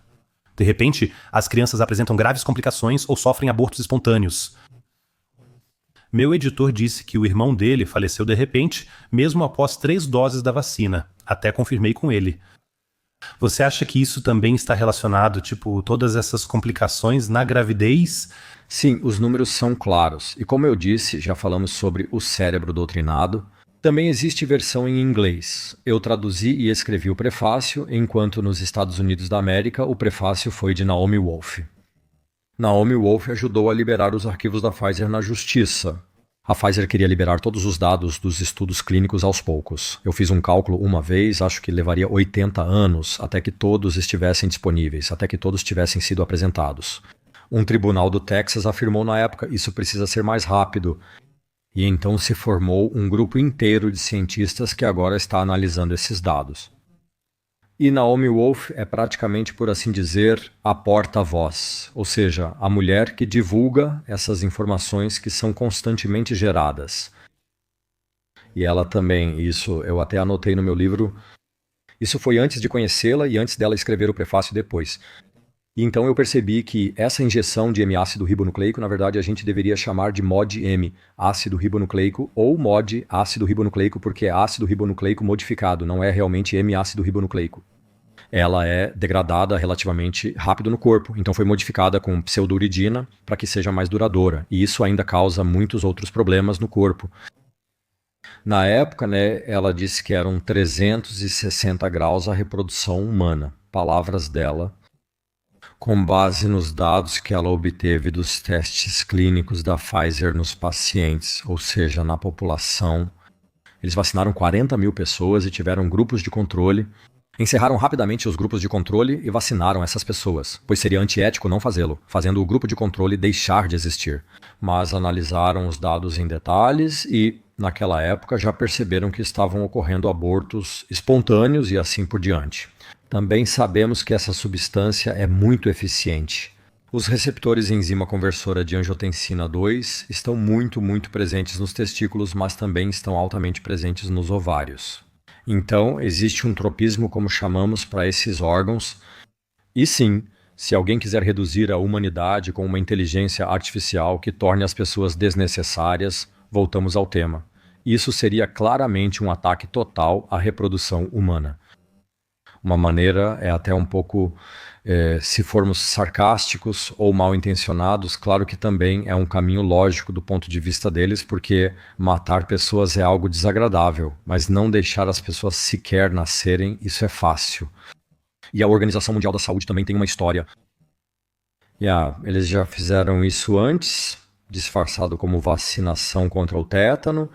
De repente, as crianças apresentam graves complicações ou sofrem abortos espontâneos. Meu editor disse que o irmão dele faleceu de repente, mesmo após 3 doses da vacina. Até confirmei com ele. Você acha que isso também está relacionado, todas essas complicações na gravidez? Sim, os números são claros. E como eu disse, já falamos sobre o cérebro doutrinado. Também existe versão em inglês. Eu traduzi e escrevi o prefácio, enquanto nos Estados Unidos da América o prefácio foi de Naomi Wolf. Naomi Wolf ajudou a liberar os arquivos da Pfizer na justiça. A Pfizer queria liberar todos os dados dos estudos clínicos aos poucos. Eu fiz um cálculo uma vez, acho que levaria 80 anos até que todos estivessem disponíveis, até que todos tivessem sido apresentados. Um tribunal do Texas afirmou na época, isso precisa ser mais rápido. E então se formou um grupo inteiro de cientistas que agora está analisando esses dados. E Naomi Wolf é praticamente, por assim dizer, a porta-voz, ou seja, a mulher que divulga essas informações que são constantemente geradas. E ela também, isso eu até anotei no meu livro, isso foi antes de conhecê-la e antes dela escrever o prefácio depois. E então eu percebi que essa injeção de M-ácido ribonucleico, na verdade a gente deveria chamar de MOD-M, ácido ribonucleico, ou MOD, ácido ribonucleico, porque é ácido ribonucleico modificado, não é realmente M-ácido ribonucleico. Ela é degradada relativamente rápido no corpo, então foi modificada com pseudouridina para que seja mais duradoura, e isso ainda causa muitos outros problemas no corpo. Na época, ela disse que eram 360 graus a reprodução humana, palavras dela, com base nos dados que ela obteve dos testes clínicos da Pfizer nos pacientes, ou seja, na população. Eles vacinaram 40 mil pessoas e tiveram grupos de controle. Encerraram rapidamente os grupos de controle e vacinaram essas pessoas, pois seria antiético não fazê-lo, fazendo o grupo de controle deixar de existir. Mas analisaram os dados em detalhes e, naquela época, já perceberam que estavam ocorrendo abortos espontâneos e assim por diante. Também sabemos que essa substância é muito eficiente. Os receptores enzima conversora de angiotensina 2 estão muito presentes nos testículos, mas também estão altamente presentes nos ovários. Então, existe um tropismo, como chamamos, para esses órgãos. E sim, se alguém quiser reduzir a humanidade com uma inteligência artificial que torne as pessoas desnecessárias, voltamos ao tema. Isso seria claramente um ataque total à reprodução humana. Uma maneira é até um pouco, se formos sarcásticos ou mal intencionados, claro que também é um caminho lógico do ponto de vista deles, porque matar pessoas é algo desagradável, mas não deixar as pessoas sequer nascerem, isso é fácil. E a Organização Mundial da Saúde também tem uma história. Eles já fizeram isso antes, disfarçado como vacinação contra o tétano.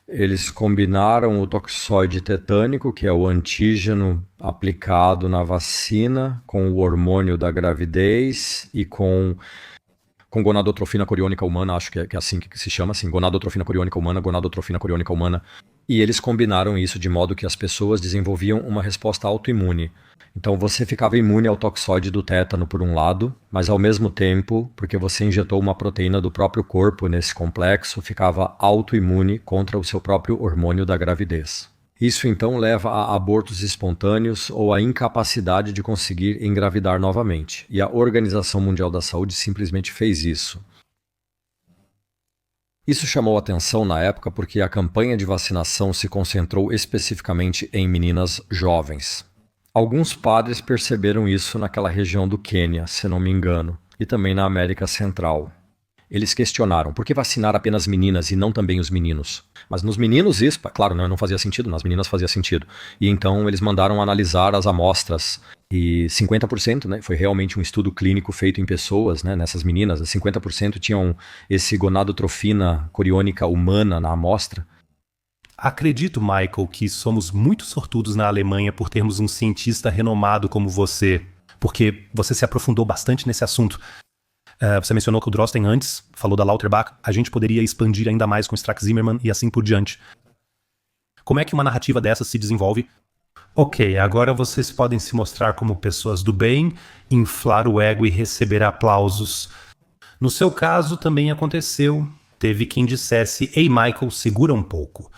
Eles combinaram o toxoide tetânico, que é o antígeno aplicado na vacina, com o hormônio da gravidez e com gonadotrofina coriônica humana, acho que é assim que se chama, assim, gonadotrofina coriônica humana. E eles combinaram isso de modo que as pessoas desenvolviam uma resposta autoimune. Então você ficava imune ao toxoide do tétano por um lado, mas ao mesmo tempo, porque você injetou uma proteína do próprio corpo nesse complexo, ficava autoimune contra o seu próprio hormônio da gravidez. Isso então leva a abortos espontâneos ou a incapacidade de conseguir engravidar novamente. E a Organização Mundial da Saúde simplesmente fez isso. Isso chamou atenção na época porque a campanha de vacinação se concentrou especificamente em meninas jovens. Alguns padres perceberam isso naquela região do Quênia, se não me engano, e também na América Central. Eles questionaram por que vacinar apenas meninas e não também os meninos. Mas nos meninos isso, claro, não fazia sentido, nas meninas fazia sentido. E então eles mandaram analisar as amostras e 50%, foi realmente um estudo clínico feito em pessoas, nessas meninas, 50% tinham esse gonadotrofina coriônica humana na amostra. Acredito, Michael, que somos muito sortudos na Alemanha por termos um cientista renomado como você, porque você se aprofundou bastante nesse assunto. Você mencionou que o Drosten antes falou da Lauterbach, a gente poderia expandir ainda mais com Strack Zimmerman e assim por diante. Como é que uma narrativa dessa se desenvolve? Ok, agora vocês podem se mostrar como pessoas do bem, inflar o ego e receber aplausos. No seu caso também aconteceu. Teve quem dissesse: "Ei, Michael, segura um pouco."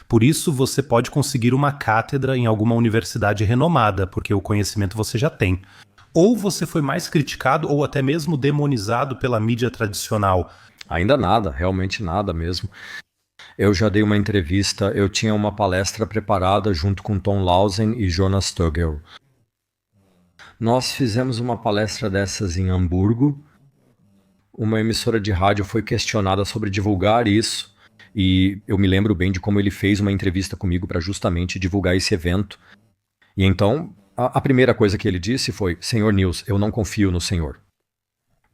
Por isso, você pode conseguir uma cátedra em alguma universidade renomada, porque o conhecimento você já tem. Ou você foi mais criticado ou até mesmo demonizado pela mídia tradicional. Ainda nada, realmente nada mesmo. Eu já dei uma entrevista, eu tinha uma palestra preparada junto com Tom Lausen e Jonas Tugel. Nós fizemos uma palestra dessas em Hamburgo. Uma emissora de rádio foi questionada sobre divulgar isso, e eu me lembro bem de como ele fez uma entrevista comigo para justamente divulgar esse evento. E então, a primeira coisa que ele disse foi: "Senhor Nils, eu não confio no senhor."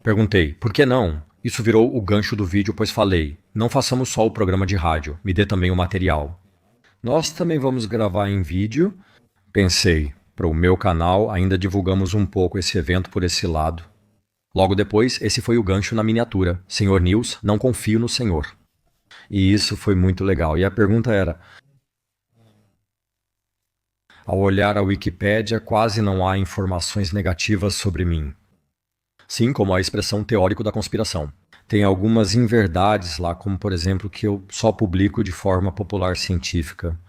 Perguntei: "Por que não?" Isso virou o gancho do vídeo, pois falei: "Não façamos só o programa de rádio, me dê também o material." Nós também vamos gravar em vídeo. Pensei, para o meu canal ainda divulgamos um pouco esse evento por esse lado. Logo depois, esse foi o gancho na miniatura: "Senhor Nils, não confio no senhor." E isso foi muito legal. E a pergunta era: ao olhar a Wikipédia, quase não há informações negativas sobre mim. Sim, como a expressão teórico da conspiração. Tem algumas inverdades lá, como por exemplo que eu só publico de forma popular científica.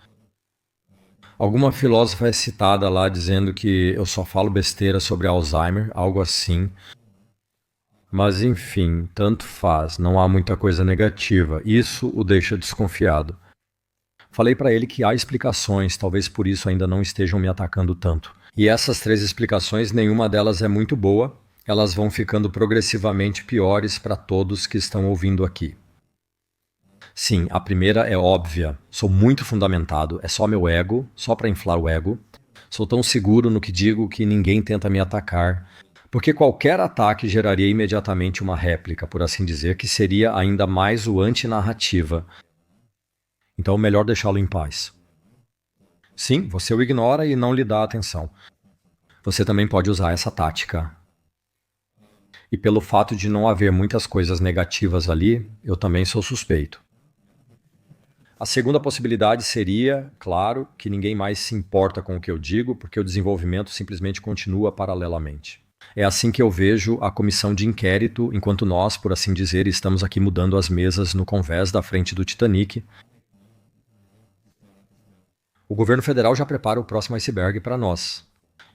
Alguma filósofa é citada lá dizendo que eu só falo besteira sobre Alzheimer, algo assim. Mas enfim, tanto faz, não há muita coisa negativa. Isso o deixa desconfiado. Falei para ele que há explicações, talvez por isso ainda não estejam me atacando tanto. E essas 3 explicações, nenhuma delas é muito boa. Elas vão ficando progressivamente piores para todos que estão ouvindo aqui. Sim, a primeira é óbvia. Sou muito fundamentado, é só meu ego, só para inflar o ego. Sou tão seguro no que digo que ninguém tenta me atacar, porque qualquer ataque geraria imediatamente uma réplica, por assim dizer, que seria ainda mais o antinarrativa. Então, melhor deixá-lo em paz. Sim, você o ignora e não lhe dá atenção. Você também pode usar essa tática. E pelo fato de não haver muitas coisas negativas ali, eu também sou suspeito. A segunda possibilidade seria, claro, que ninguém mais se importa com o que eu digo, porque o desenvolvimento simplesmente continua paralelamente. É assim que eu vejo a comissão de inquérito, enquanto nós, por assim dizer, estamos aqui mudando as mesas no convés da frente do Titanic. O governo federal já prepara o próximo iceberg para nós.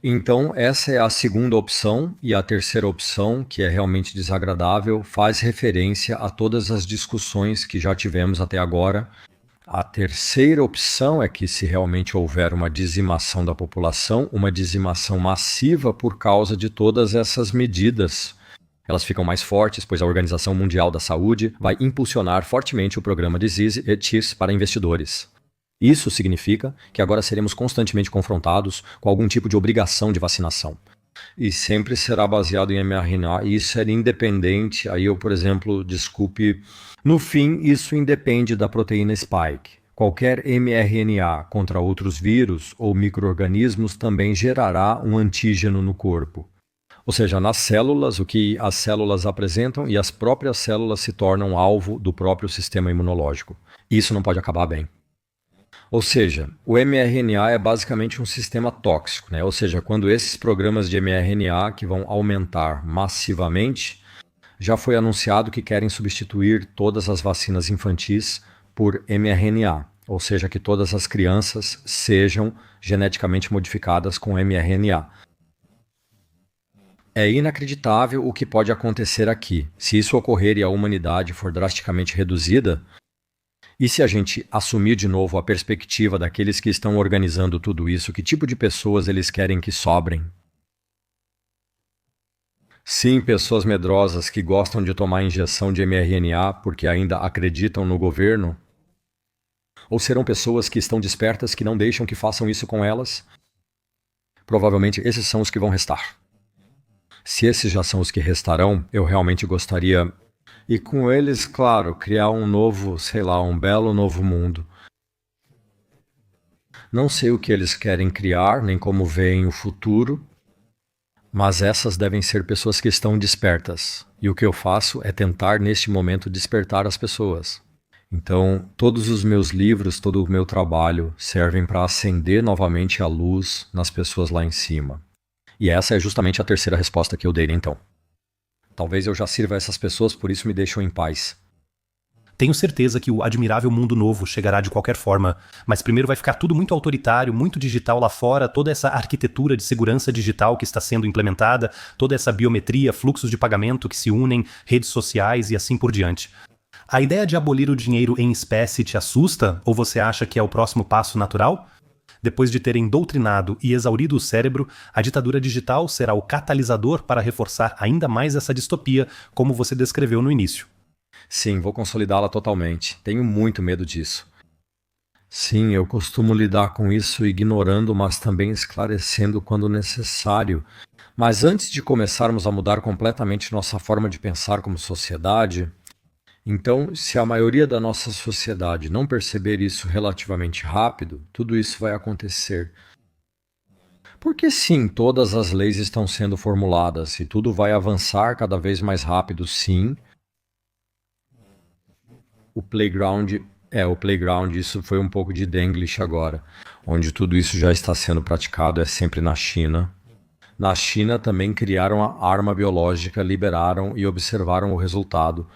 Então, essa é a segunda opção, e a terceira opção, que é realmente desagradável, faz referência a todas as discussões que já tivemos até agora. A terceira opção é que, se realmente houver uma dizimação da população, uma dizimação massiva por causa de todas essas medidas, elas ficam mais fortes, pois a Organização Mundial da Saúde vai impulsionar fortemente o programa Disease ETIS para investidores. Isso significa que agora seremos constantemente confrontados com algum tipo de obrigação de vacinação. E sempre será baseado em mRNA, e isso é independente. Aí eu, por exemplo, desculpe, no fim isso independe da proteína spike. Qualquer mRNA contra outros vírus ou micro-organismos também gerará um antígeno no corpo. Ou seja, nas células, o que as células apresentam, e as próprias células se tornam alvo do próprio sistema imunológico. Isso não pode acabar bem. Ou seja, o mRNA é basicamente um sistema tóxico, né? Ou seja, quando esses programas de mRNA que vão aumentar massivamente, já foi anunciado que querem substituir todas as vacinas infantis por mRNA, ou seja, que todas as crianças sejam geneticamente modificadas com mRNA. É inacreditável o que pode acontecer aqui. Se isso ocorrer e a humanidade for drasticamente reduzida, e se a gente assumir de novo a perspectiva daqueles que estão organizando tudo isso, que tipo de pessoas eles querem que sobrem? Sim, pessoas medrosas que gostam de tomar injeção de mRNA porque ainda acreditam no governo? Ou serão pessoas que estão despertas que não deixam que façam isso com elas? Provavelmente esses são os que vão restar. Se esses já são os que restarão, eu realmente gostaria... E com eles, claro, criar um novo, sei lá, um belo novo mundo. Não sei o que eles querem criar, nem como veem o futuro, mas essas devem ser pessoas que estão despertas. E o que eu faço é tentar, neste momento, despertar as pessoas. Então, todos os meus livros, todo o meu trabalho servem para acender novamente a luz nas pessoas lá em cima. E essa é justamente a terceira resposta que eu dei, então. Talvez eu já sirva essas pessoas, por isso me deixam em paz. Tenho certeza que o admirável mundo novo chegará de qualquer forma, mas primeiro vai ficar tudo muito autoritário, muito digital lá fora, toda essa arquitetura de segurança digital que está sendo implementada, toda essa biometria, fluxos de pagamento que se unem, redes sociais e assim por diante. A ideia de abolir o dinheiro em espécie te assusta, ou você acha que é o próximo passo natural? Depois de terem doutrinado e exaurido o cérebro, a ditadura digital será o catalisador para reforçar ainda mais essa distopia, como você descreveu no início. Sim, vou consolidá-la totalmente. Tenho muito medo disso. Sim, eu costumo lidar com isso ignorando, mas também esclarecendo quando necessário. Mas antes de começarmos a mudar completamente nossa forma de pensar como sociedade, então, se a maioria da nossa sociedade não perceber isso relativamente rápido, tudo isso vai acontecer. Porque sim, todas as leis estão sendo formuladas e tudo vai avançar cada vez mais rápido, sim. O playground, isso foi um pouco de Denglish agora, onde tudo isso já está sendo praticado, é sempre na China. Na China também criaram a arma biológica, liberaram e observaram o resultado.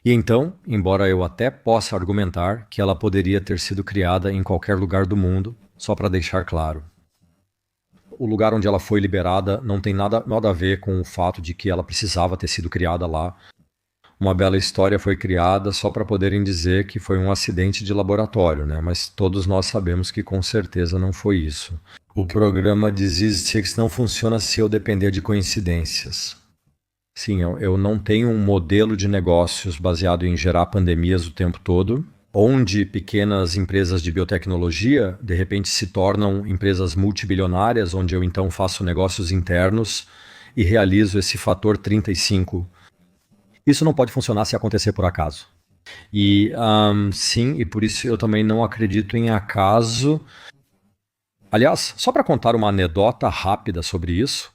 E então, embora eu até possa argumentar que ela poderia ter sido criada em qualquer lugar do mundo, só para deixar claro. O lugar onde ela foi liberada não tem nada a ver com o fato de que ela precisava ter sido criada lá. Uma bela história foi criada só para poderem dizer que foi um acidente de laboratório, né? Mas todos nós sabemos que com certeza não foi isso. O programa Disease Six não funciona se eu depender de coincidências. Sim, eu não tenho um modelo de negócios baseado em gerar pandemias o tempo todo, onde pequenas empresas de biotecnologia de repente se tornam empresas multibilionárias, onde eu então faço negócios internos e realizo esse fator 35. Isso não pode funcionar se acontecer por acaso. E sim, e por isso eu também não acredito em acaso. Aliás, só para contar uma anedota rápida sobre isso,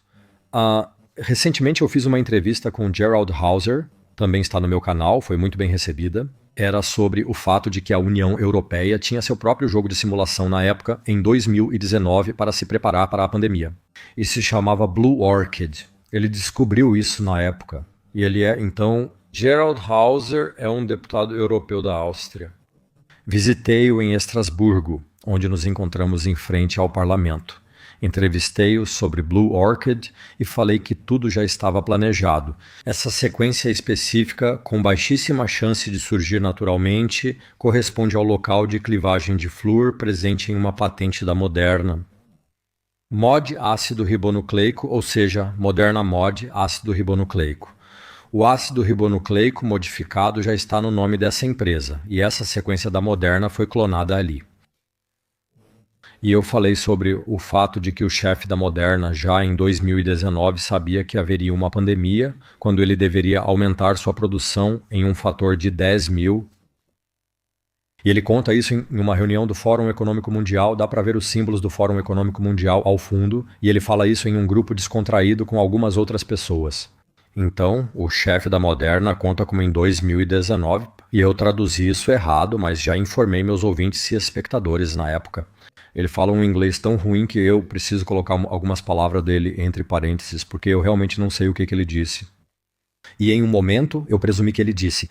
recentemente eu fiz uma entrevista com Gerald Hauser, também está no meu canal, foi muito bem recebida. Era sobre o fato de que a União Europeia tinha seu próprio jogo de simulação na época, em 2019, para se preparar para a pandemia. E se chamava Blue Orchid. Ele descobriu isso na época. E ele então, Gerald Hauser é um deputado europeu da Áustria. Visitei-o em Estrasburgo, onde nos encontramos em frente ao parlamento. Entrevistei-o sobre Blue Orchid e falei que tudo já estava planejado. Essa sequência específica, com baixíssima chance de surgir naturalmente, corresponde ao local de clivagem de flúor presente em uma patente da Moderna. MOD ácido ribonucleico, ou seja, Moderna MOD ácido ribonucleico. O ácido ribonucleico modificado já está no nome dessa empresa, e essa sequência da Moderna foi clonada ali. E eu falei sobre o fato de que o chefe da Moderna, já em 2019, sabia que haveria uma pandemia, quando ele deveria aumentar sua produção em um fator de 10.000. E ele conta isso em uma reunião do Fórum Econômico Mundial, dá para ver os símbolos do Fórum Econômico Mundial ao fundo, e ele fala isso em um grupo descontraído com algumas outras pessoas. Então, o chefe da Moderna conta como em 2019, e eu traduzi isso errado, mas já informei meus ouvintes e espectadores na época. Ele fala um inglês tão ruim que eu preciso colocar algumas palavras dele entre parênteses, porque eu realmente não sei o que ele disse. E em um momento, eu presumi que ele disse: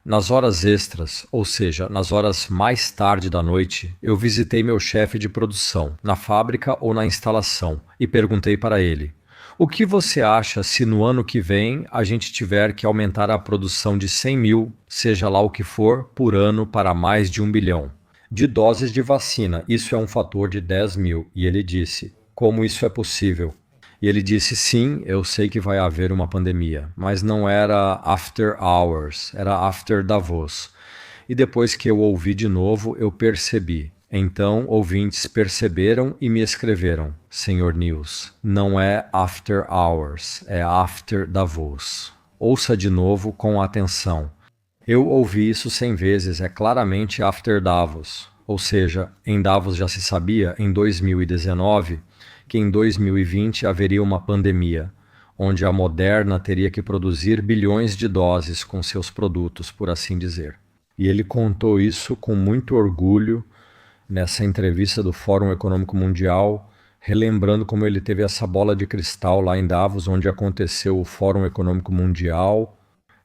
nas horas extras, ou seja, nas horas mais tarde da noite, eu visitei meu chefe de produção, na fábrica ou na instalação, e perguntei para ele: o que você acha se no ano que vem a gente tiver que aumentar a produção de 100.000, seja lá o que for, por ano para mais de 1 bilhão? De doses de vacina, isso é um fator de 10.000. E ele disse: como isso é possível? E ele disse: sim, eu sei que vai haver uma pandemia, mas não era after hours, era after Davos. E depois que eu ouvi de novo, eu percebi. Então, ouvintes perceberam e me escreveram: Senhor News, não é after hours, é after Davos. Ouça de novo com atenção. Eu ouvi isso 100 vezes, é claramente after Davos. Ou seja, em Davos já se sabia, em 2019, que em 2020 haveria uma pandemia, onde a Moderna teria que produzir bilhões de doses com seus produtos, por assim dizer. E ele contou isso com muito orgulho nessa entrevista do Fórum Econômico Mundial, relembrando como ele teve essa bola de cristal lá em Davos, onde aconteceu o Fórum Econômico Mundial.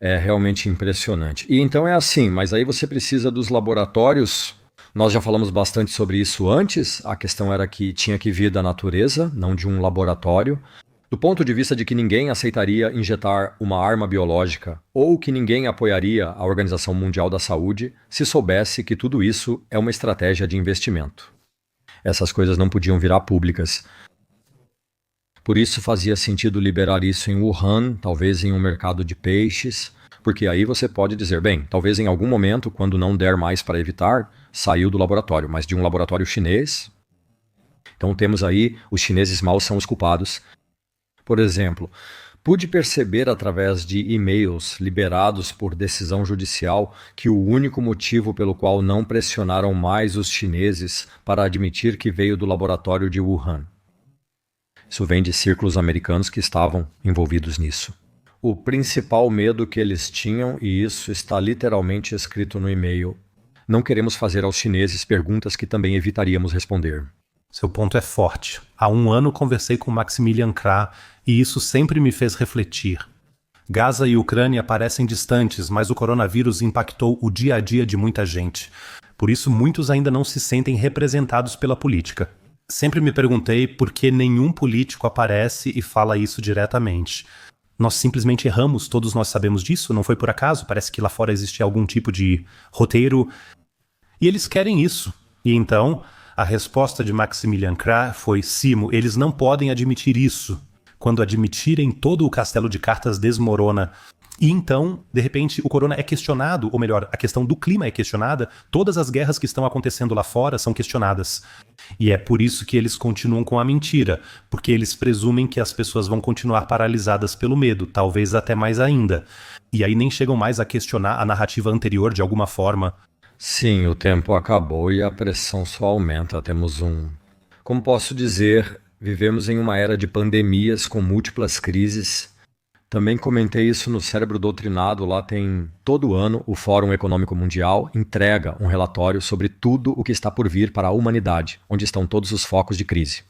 É realmente impressionante. E então é assim, mas aí você precisa dos laboratórios. Nós já falamos bastante sobre isso antes. A questão era que tinha que vir da natureza, não de um laboratório. Do ponto de vista de que ninguém aceitaria injetar uma arma biológica ou que ninguém apoiaria a Organização Mundial da Saúde se soubesse que tudo isso é uma estratégia de investimento. Essas coisas não podiam virar públicas. Por isso fazia sentido liberar isso em Wuhan, talvez em um mercado de peixes, porque aí você pode dizer, bem, talvez em algum momento, quando não der mais para evitar, saiu do laboratório, mas de um laboratório chinês. Então temos aí, os chineses maus são os culpados. Por exemplo, pude perceber através de e-mails liberados por decisão judicial que o único motivo pelo qual não pressionaram mais os chineses para admitir que veio do laboratório de Wuhan. Isso vem de círculos americanos que estavam envolvidos nisso. O principal medo que eles tinham, e isso está literalmente escrito no e-mail, não queremos fazer aos chineses perguntas que também evitaríamos responder. Seu ponto é forte. Há 1 ano conversei com Maximilian Krah e isso sempre me fez refletir. Gaza e Ucrânia parecem distantes, mas o coronavírus impactou o dia a dia de muita gente. Por isso, muitos ainda não se sentem representados pela política. Sempre me perguntei por que nenhum político aparece e fala isso diretamente. Nós simplesmente erramos, todos nós sabemos disso, não foi por acaso, parece que lá fora existe algum tipo de roteiro. E eles querem isso. E então, a resposta de Maximilian Krah foi: Simo, eles não podem admitir isso. Quando admitirem, todo o castelo de cartas desmorona. E então, de repente, o corona é questionado, ou melhor, a questão do clima é questionada, todas as guerras que estão acontecendo lá fora são questionadas. E é por isso que eles continuam com a mentira, porque eles presumem que as pessoas vão continuar paralisadas pelo medo, talvez até mais ainda. E aí nem chegam mais a questionar a narrativa anterior de alguma forma. Sim, o tempo acabou e a pressão só aumenta. Como posso dizer, vivemos em uma era de pandemias com múltiplas crises. Também comentei isso no Cérebro Doutrinado, lá tem todo ano o Fórum Econômico Mundial entrega um relatório sobre tudo o que está por vir para a humanidade, onde estão todos os focos de crise.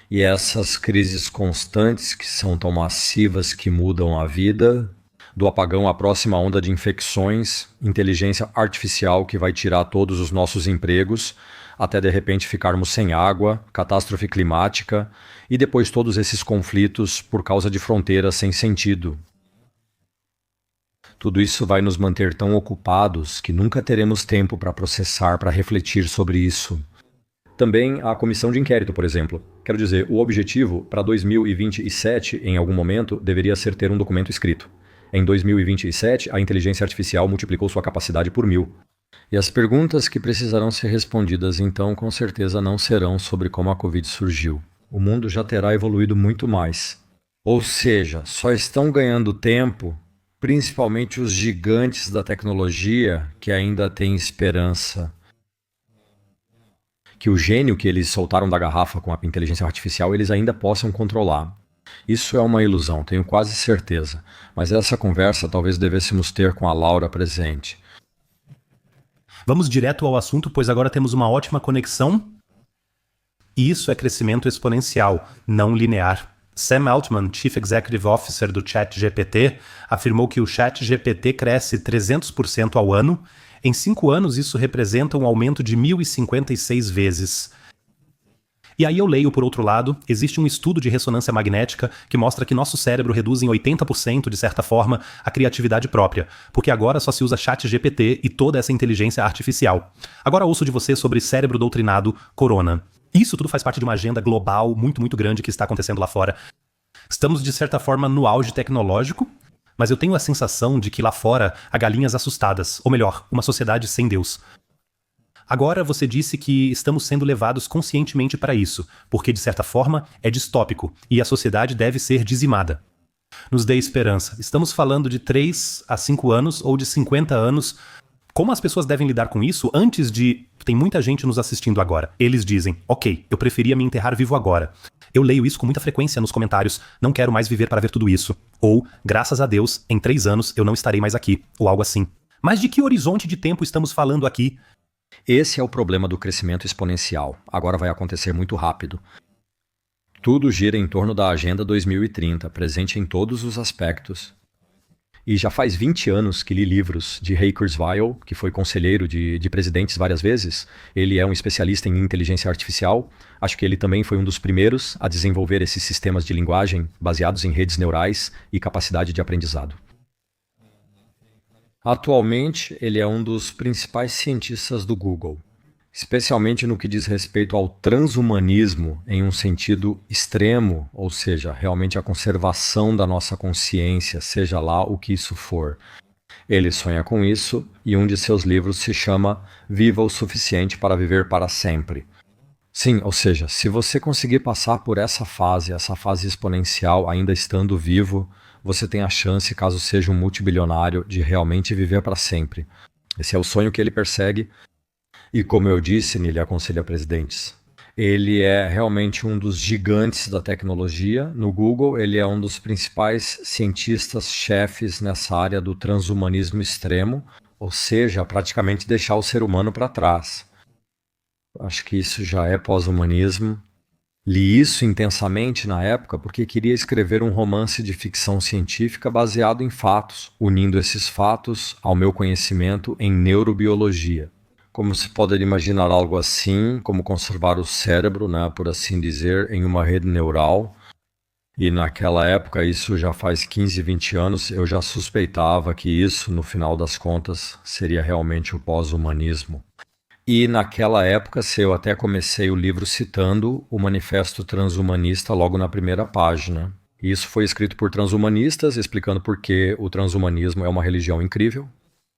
E essas crises constantes, que são tão massivas que mudam a vida, do apagão à próxima onda de infecções, inteligência artificial que vai tirar todos os nossos empregos, até de repente ficarmos sem água, catástrofe climática e depois todos esses conflitos por causa de fronteiras sem sentido. Tudo isso vai nos manter tão ocupados que nunca teremos tempo para processar, para refletir sobre isso. Também a comissão de inquérito, por exemplo. Quero dizer, o objetivo para 2027, em algum momento, deveria ser ter um documento escrito. Em 2027, a inteligência artificial multiplicou sua capacidade por 1000. E as perguntas que precisarão ser respondidas, então, com certeza não serão sobre como a Covid surgiu. O mundo já terá evoluído muito mais. Ou seja, só estão ganhando tempo, principalmente os gigantes da tecnologia, que ainda têm esperança que o gênio que eles soltaram da garrafa com a inteligência artificial, eles ainda possam controlar. Isso é uma ilusão, tenho quase certeza. Mas essa conversa talvez devêssemos ter com a Laura presente. Vamos direto ao assunto, pois agora temos uma ótima conexão. E isso é crescimento exponencial, não linear. Sam Altman, Chief Executive Officer do ChatGPT, afirmou que o ChatGPT cresce 300% ao ano. Em 5 anos, isso representa um aumento de 1.056 vezes. E aí eu leio, por outro lado, existe um estudo de ressonância magnética que mostra que nosso cérebro reduz em 80%, de certa forma, a criatividade própria, porque agora só se usa ChatGPT e toda essa inteligência artificial. Agora ouço de você sobre cérebro doutrinado corona. Isso tudo faz parte de uma agenda global muito, muito grande que está acontecendo lá fora. Estamos, de certa forma, no auge tecnológico, mas eu tenho a sensação de que lá fora há galinhas assustadas, ou melhor, uma sociedade sem Deus. Agora você disse que estamos sendo levados conscientemente para isso, porque de certa forma é distópico e a sociedade deve ser dizimada. Nos dê esperança. Estamos falando de 3 a 5 anos ou de 50 anos. Como as pessoas devem lidar com isso antes de... Tem muita gente nos assistindo agora. Eles dizem, ok, eu preferia me enterrar vivo agora. Eu leio isso com muita frequência nos comentários. Não quero mais viver para ver tudo isso. Ou, graças a Deus, em 3 anos eu não estarei mais aqui. Ou algo assim. Mas de que horizonte de tempo estamos falando aqui? Esse é o problema do crescimento exponencial. Agora vai acontecer muito rápido. Tudo gira em torno da Agenda 2030, presente em todos os aspectos. E já faz 20 anos que li livros de Ray Kurzweil, que foi conselheiro de presidentes várias vezes. Ele é um especialista em inteligência artificial. Acho que ele também foi um dos primeiros a desenvolver esses sistemas de linguagem baseados em redes neurais e capacidade de aprendizado. Atualmente, ele é um dos principais cientistas do Google, especialmente no que diz respeito ao transhumanismo em um sentido extremo, ou seja, realmente a conservação da nossa consciência, seja lá o que isso for. Ele sonha com isso e um de seus livros se chama Viva o Suficiente para Viver para Sempre. Sim, ou seja, se você conseguir passar por essa fase exponencial, ainda estando vivo, você tem a chance, caso seja um multibilionário, de realmente viver para sempre. Esse é o sonho que ele persegue. E como eu disse, ele aconselha presidentes. Ele é realmente um dos gigantes da tecnologia. No Google, ele é um dos principais cientistas-chefes nessa área do transhumanismo extremo, ou seja, praticamente deixar o ser humano para trás. Acho que isso já é pós-humanismo. Li isso intensamente na época porque queria escrever um romance de ficção científica baseado em fatos, unindo esses fatos ao meu conhecimento em neurobiologia. Como se pode imaginar algo assim, como conservar o cérebro, né, por assim dizer, em uma rede neural. E naquela época, isso já faz 15, 20 anos, eu já suspeitava que isso, no final das contas, seria realmente o pós-humanismo. E naquela época, eu até comecei o livro citando o Manifesto Transhumanista logo na primeira página. Isso foi escrito por transhumanistas, explicando por que o transhumanismo é uma religião incrível.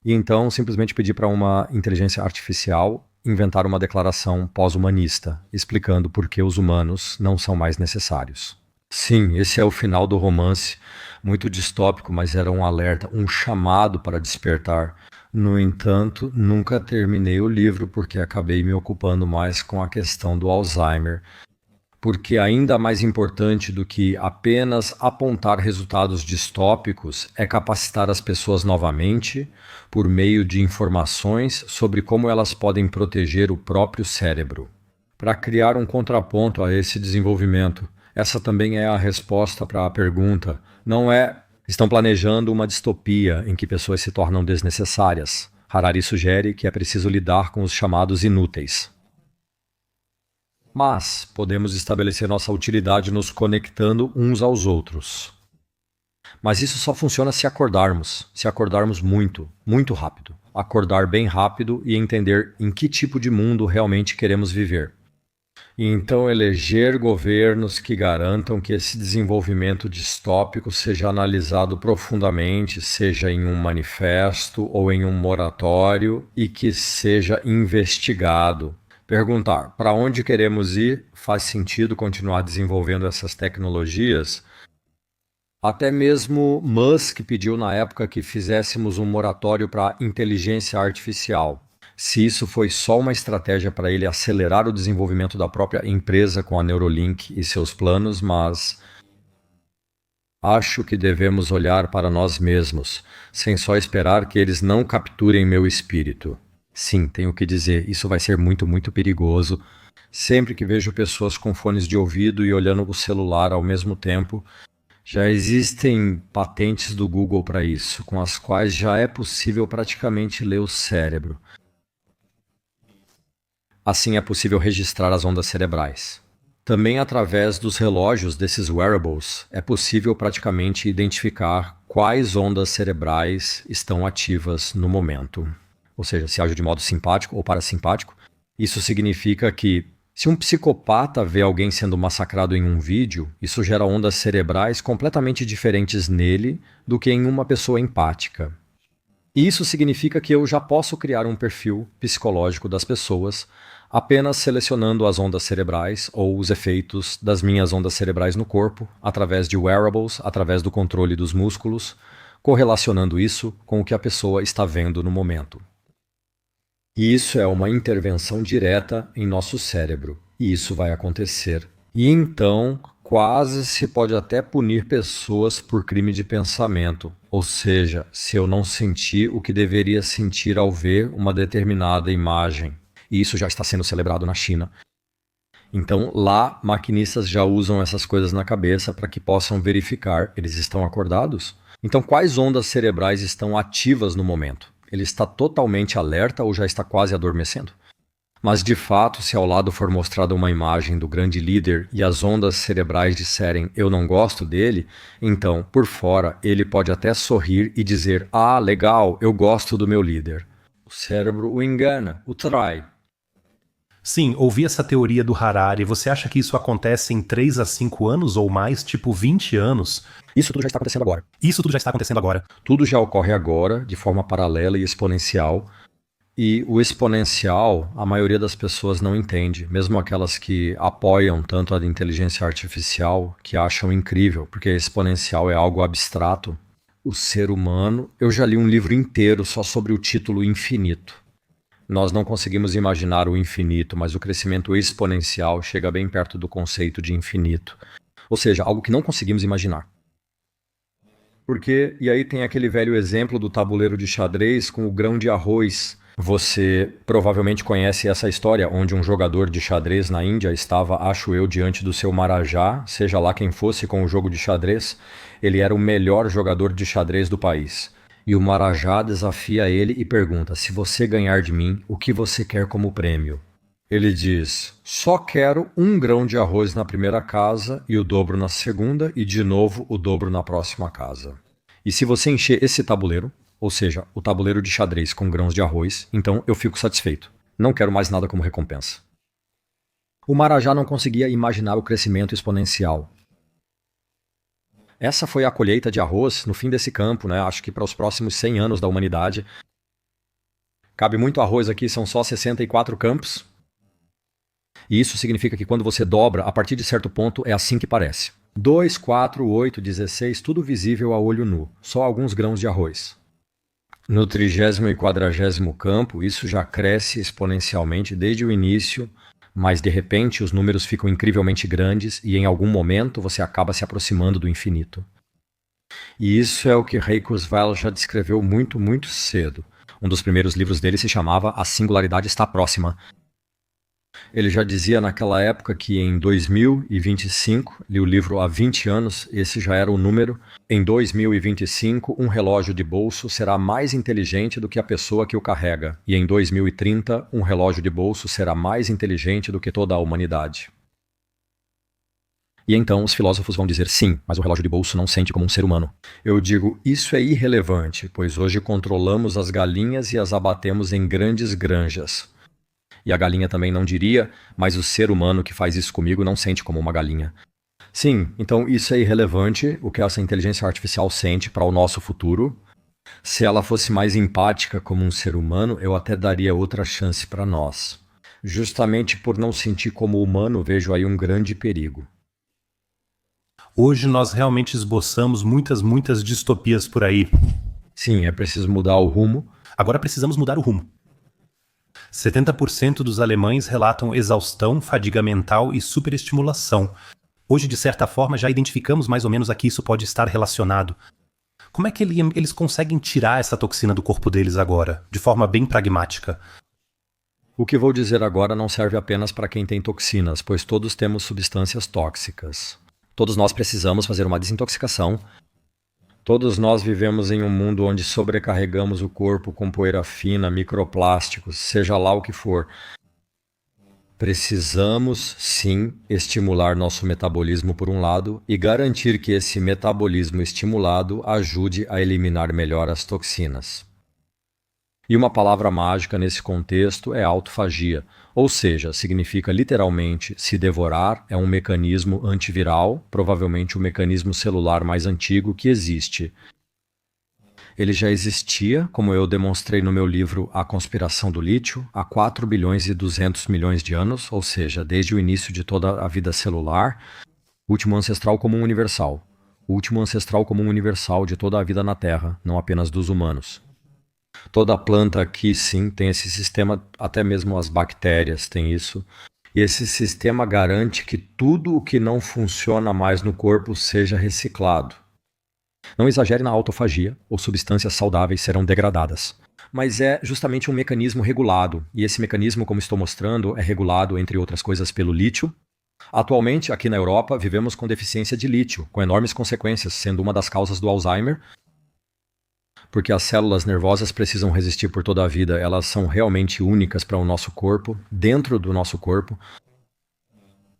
E então simplesmente pedi para uma inteligência artificial inventar uma declaração pós-humanista, explicando por que os humanos não são mais necessários. Sim, esse é o final do romance, muito distópico, mas era um alerta, um chamado para despertar. No entanto, nunca terminei o livro porque acabei me ocupando mais com a questão do Alzheimer. Porque ainda mais importante do que apenas apontar resultados distópicos é capacitar as pessoas novamente por meio de informações sobre como elas podem proteger o próprio cérebro. Para criar um contraponto a esse desenvolvimento, essa também é a resposta para a pergunta, não é estão planejando uma distopia em que pessoas se tornam desnecessárias. Harari sugere que é preciso lidar com os chamados inúteis. Mas podemos estabelecer nossa utilidade nos conectando uns aos outros. Mas isso só funciona se acordarmos muito, muito rápido. Acordar bem rápido e entender em que tipo de mundo realmente queremos viver. E então eleger governos que garantam que esse desenvolvimento distópico seja analisado profundamente, seja em um manifesto ou em um moratório, e que seja investigado. Perguntar para onde queremos ir, faz sentido continuar desenvolvendo essas tecnologias? Até mesmo Musk pediu na época que fizéssemos um moratório para inteligência artificial. Se isso foi só uma estratégia para ele acelerar o desenvolvimento da própria empresa com a Neuralink e seus planos, mas acho que devemos olhar para nós mesmos, sem só esperar que eles não capturem meu espírito. Sim, tenho que dizer, isso vai ser muito, muito perigoso. Sempre que vejo pessoas com fones de ouvido e olhando o celular ao mesmo tempo, já existem patentes do Google para isso, com as quais já é possível praticamente ler o cérebro. Assim é possível registrar as ondas cerebrais. Também através dos relógios desses wearables, é possível praticamente identificar quais ondas cerebrais estão ativas no momento. Ou seja, se age de modo simpático ou parasimpático. Isso significa que, se um psicopata vê alguém sendo massacrado em um vídeo, isso gera ondas cerebrais completamente diferentes nele do que em uma pessoa empática. E isso significa que eu já posso criar um perfil psicológico das pessoas apenas selecionando as ondas cerebrais ou os efeitos das minhas ondas cerebrais no corpo, através de wearables, através do controle dos músculos, correlacionando isso com o que a pessoa está vendo no momento. E isso é uma intervenção direta em nosso cérebro, e isso vai acontecer. E então, quase se pode até punir pessoas por crime de pensamento, ou seja, se eu não senti o que deveria sentir ao ver uma determinada imagem. E isso já está sendo celebrado na China. Então, lá, maquinistas já usam essas coisas na cabeça para que possam verificar, eles estão acordados? Então, quais ondas cerebrais estão ativas no momento? Ele está totalmente alerta ou já está quase adormecendo? Mas, de fato, se ao lado for mostrada uma imagem do grande líder e as ondas cerebrais disserem eu não gosto dele, então, por fora, ele pode até sorrir e dizer ah, legal, eu gosto do meu líder. O cérebro o engana, o trai. Sim, ouvi essa teoria do Harari. Você acha que isso acontece em 3 a 5 anos ou mais, tipo 20 anos? Isso tudo já está acontecendo agora. Isso tudo já está acontecendo agora. Tudo já ocorre agora, de forma paralela e exponencial. E o exponencial, a maioria das pessoas não entende, mesmo aquelas que apoiam tanto a inteligência artificial, que acham incrível, porque exponencial é algo abstrato. O ser humano, eu já li um livro inteiro só sobre o título infinito. Nós não conseguimos imaginar o infinito, mas o crescimento exponencial chega bem perto do conceito de infinito. Ou seja, algo que não conseguimos imaginar. Porque, e aí tem aquele velho exemplo do tabuleiro de xadrez com o grão de arroz. Você provavelmente conhece essa história, onde um jogador de xadrez na Índia estava, acho eu, diante do seu marajá, seja lá quem fosse com o jogo de xadrez, ele era o melhor jogador de xadrez do país. E o marajá desafia ele e pergunta, se você ganhar de mim, o que você quer como prêmio? Ele diz, só quero 1 grão de arroz na primeira casa e o dobro na segunda e de novo o dobro na próxima casa. E se você encher esse tabuleiro, ou seja, o tabuleiro de xadrez com grãos de arroz, então eu fico satisfeito. Não quero mais nada como recompensa. O marajá não conseguia imaginar o crescimento exponencial. Essa foi a colheita de arroz no fim desse campo, né? Acho que para os próximos 100 anos da humanidade. Cabe muito arroz aqui, são só 64 campos. E isso significa que quando você dobra, a partir de certo ponto, é assim que parece. 2, 4, 8, 16, tudo visível a olho nu. Só alguns grãos de arroz. No 30º e 40º campo, isso já cresce exponencialmente desde o início, mas de repente os números ficam incrivelmente grandes e em algum momento você acaba se aproximando do infinito. E isso é o que Ray Kurzweil já descreveu muito, muito cedo. Um dos primeiros livros dele se chamava A Singularidade Está Próxima. Ele já dizia naquela época que em 2025, li o livro há 20 anos, esse já era o número, em 2025 um relógio de bolso será mais inteligente do que a pessoa que o carrega, e em 2030 um relógio de bolso será mais inteligente do que toda a humanidade. E então os filósofos vão dizer sim, mas o relógio de bolso não sente como um ser humano. Eu digo, isso é irrelevante, pois hoje controlamos as galinhas e as abatemos em grandes granjas. E a galinha também não diria, mas o ser humano que faz isso comigo não sente como uma galinha. Sim, então isso é irrelevante, o que essa inteligência artificial sente para o nosso futuro. Se ela fosse mais empática como um ser humano, eu até daria outra chance para nós. Justamente por não sentir como humano, vejo aí um grande perigo. Hoje nós realmente esboçamos muitas distopias por aí. Sim, é preciso mudar o rumo. Agora precisamos mudar o rumo. 70% dos alemães relatam exaustão, fadiga mental e superestimulação. Hoje, de certa forma, já identificamos mais ou menos a que isso pode estar relacionado. Como é que eles conseguem tirar essa toxina do corpo deles agora, de forma bem pragmática? O que vou dizer agora não serve apenas para quem tem toxinas, pois todos temos substâncias tóxicas. Todos nós precisamos fazer uma desintoxicação. Todos nós vivemos em um mundo onde sobrecarregamos o corpo com poeira fina, microplásticos, seja lá o que for. Precisamos, sim, estimular nosso metabolismo por um lado e garantir que esse metabolismo estimulado ajude a eliminar melhor as toxinas. E uma palavra mágica nesse contexto é autofagia, ou seja, significa literalmente se devorar, é um mecanismo antiviral, provavelmente o mecanismo celular mais antigo que existe. Ele já existia, como eu demonstrei no meu livro A Conspiração do Lítio, há 4 bilhões e 200 milhões de anos, ou seja, desde o início de toda a vida celular, último ancestral comum universal. O último ancestral comum universal de toda a vida na Terra, não apenas dos humanos. Toda planta aqui, sim, tem esse sistema, até mesmo as bactérias têm isso. E esse sistema garante que tudo o que não funciona mais no corpo seja reciclado. Não exagere na autofagia, ou substâncias saudáveis serão degradadas. Mas é justamente um mecanismo regulado, e esse mecanismo, como estou mostrando, é regulado, entre outras coisas, pelo lítio. Atualmente, aqui na Europa, vivemos com deficiência de lítio, com enormes consequências, sendo uma das causas do Alzheimer, porque as células nervosas precisam resistir por toda a vida. Elas são realmente únicas para o nosso corpo, dentro do nosso corpo.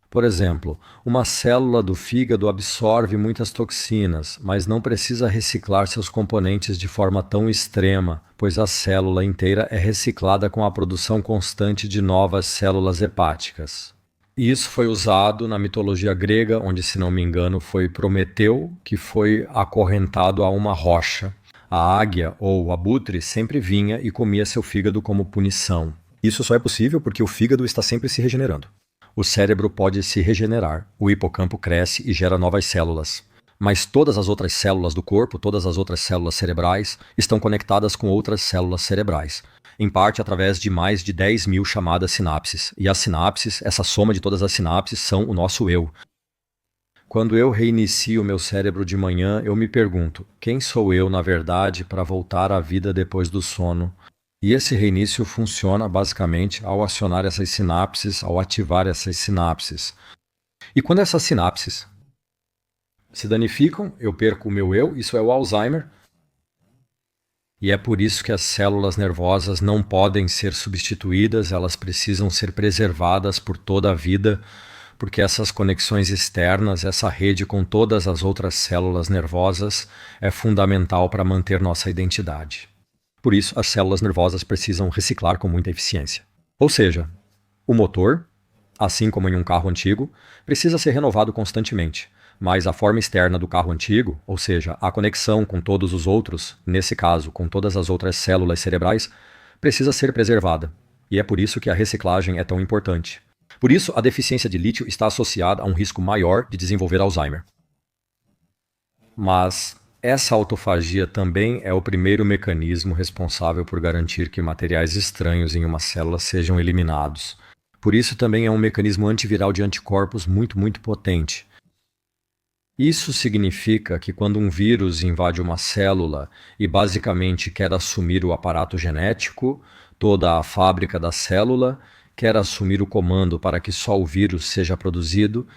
Por exemplo, uma célula do fígado absorve muitas toxinas, mas não precisa reciclar seus componentes de forma tão extrema, pois a célula inteira é reciclada com a produção constante de novas células hepáticas. E isso foi usado na mitologia grega, onde, se não me engano, foi Prometeu que foi acorrentado a uma rocha. A águia ou o abutre sempre vinha e comia seu fígado como punição. Isso só é possível porque o fígado está sempre se regenerando. O cérebro pode se regenerar, o hipocampo cresce e gera novas células. Mas todas as outras células do corpo, todas as outras células cerebrais, estão conectadas com outras células cerebrais, em parte através de mais de 10 mil chamadas sinapses. E as sinapses, essa soma de todas as sinapses, são o nosso eu. Quando eu reinicio meu cérebro de manhã, eu me pergunto, quem sou eu, na verdade, para voltar à vida depois do sono? E esse reinício funciona basicamente ao acionar essas sinapses, ao ativar essas sinapses. E quando essas sinapses se danificam, eu perco o meu eu, isso é o Alzheimer. E é por isso que as células nervosas não podem ser substituídas, elas precisam ser preservadas por toda a vida, porque essas conexões externas, essa rede com todas as outras células nervosas, é fundamental para manter nossa identidade. Por isso, as células nervosas precisam reciclar com muita eficiência. Ou seja, o motor, assim como em um carro antigo, precisa ser renovado constantemente, mas a forma externa do carro antigo, ou seja, a conexão com todos os outros, nesse caso, com todas as outras células cerebrais, precisa ser preservada. E é por isso que a reciclagem é tão importante. Por isso, a deficiência de lítio está associada a um risco maior de desenvolver Alzheimer. Mas essa autofagia também é o primeiro mecanismo responsável por garantir que materiais estranhos em uma célula sejam eliminados. Por isso também é um mecanismo antiviral de anticorpos muito potente. Isso significa que quando um vírus invade uma célula e basicamente quer assumir o aparato genético, toda a fábrica da célula, quer assumir o comando para que só o vírus seja produzido,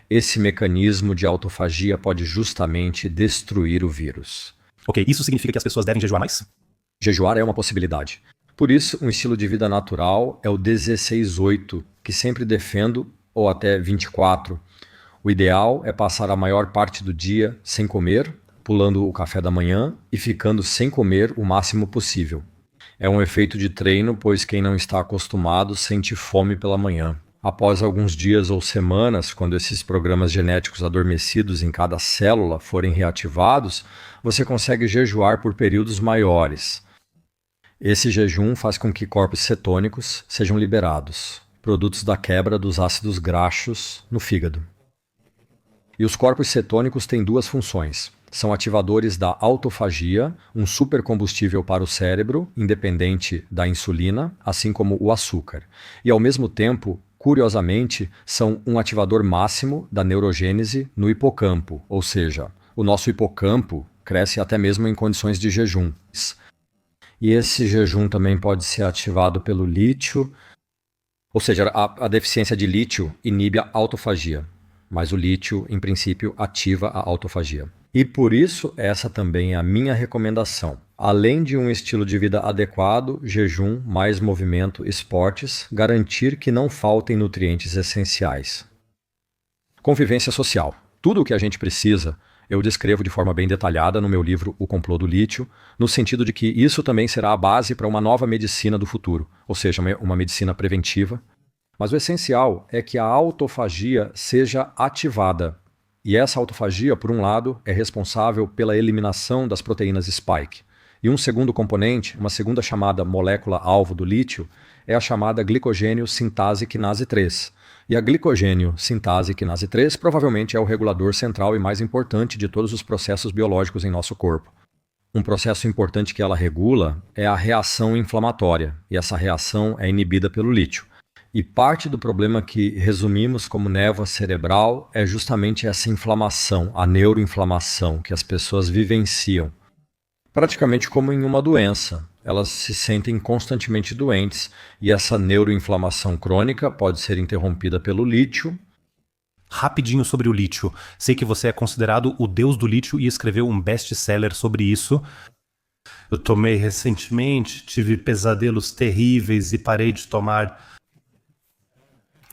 esse mecanismo de autofagia pode justamente destruir o vírus. Ok, isso significa que as pessoas devem jejuar mais? Jejuar é uma possibilidade. Por isso, um estilo de vida natural é o 16-8, que sempre defendo, ou até 24. O ideal é passar a maior parte do dia sem comer, pulando o café da manhã e ficando sem comer o máximo possível. É um efeito de treino, pois quem não está acostumado sente fome pela manhã. Após alguns dias ou semanas, quando esses programas genéticos adormecidos em cada célula forem reativados, você consegue jejuar por períodos maiores. Esse jejum faz com que corpos cetônicos sejam liberados, produtos da quebra dos ácidos graxos no fígado. E os corpos cetônicos têm duas funções. São ativadores da autofagia, um supercombustível para o cérebro, independente da insulina, assim como o açúcar. E, ao mesmo tempo, curiosamente, são um ativador máximo da neurogênese no hipocampo, ou seja, o nosso hipocampo cresce até mesmo em condições de jejum. E esse jejum também pode ser ativado pelo lítio, ou seja, a deficiência de lítio inibe a autofagia, mas o lítio, em princípio, ativa a autofagia. E por isso, essa também é a minha recomendação. Além de um estilo de vida adequado, jejum, mais movimento, esportes, garantir que não faltem nutrientes essenciais. Convivência social. Tudo o que a gente precisa, eu descrevo de forma bem detalhada no meu livro O Complô do Lítio, no sentido de que isso também será a base para uma nova medicina do futuro, ou seja, uma medicina preventiva. Mas o essencial é que a autofagia seja ativada. E essa autofagia, por um lado, é responsável pela eliminação das proteínas spike. E um segundo componente, uma segunda chamada molécula-alvo do lítio, é a chamada glicogênio sintase quinase 3. E a glicogênio sintase quinase 3 provavelmente é o regulador central e mais importante de todos os processos biológicos em nosso corpo. Um processo importante que ela regula é a reação inflamatória, e essa reação é inibida pelo lítio. E parte do problema que resumimos como névoa cerebral é justamente essa inflamação, a neuroinflamação que as pessoas vivenciam. Praticamente como em uma doença, elas se sentem constantemente doentes e essa neuroinflamação crônica pode ser interrompida pelo lítio. Rapidinho sobre o lítio. Sei que você é considerado o deus do lítio e escreveu um best-seller sobre isso. Eu tomei recentemente, tive pesadelos terríveis e parei de tomar.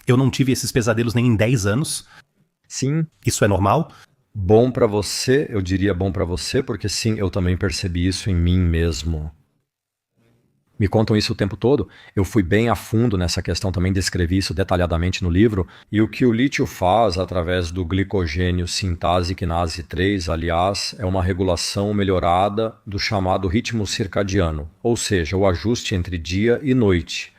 Eu não tive esses pesadelos nem em 10 anos. Sim, Isso é normal? bom pra você, eu diria bom pra você, porque sim, eu também percebi isso em mim mesmo. Me contam isso o tempo todo. Eu fui bem a fundo nessa questão, também descrevi isso detalhadamente no livro. E o que o lítio faz através do glicogênio sintase quinase 3, aliás, é uma regulação melhorada do chamado ritmo circadiano, ou seja, o ajuste entre dia e noite.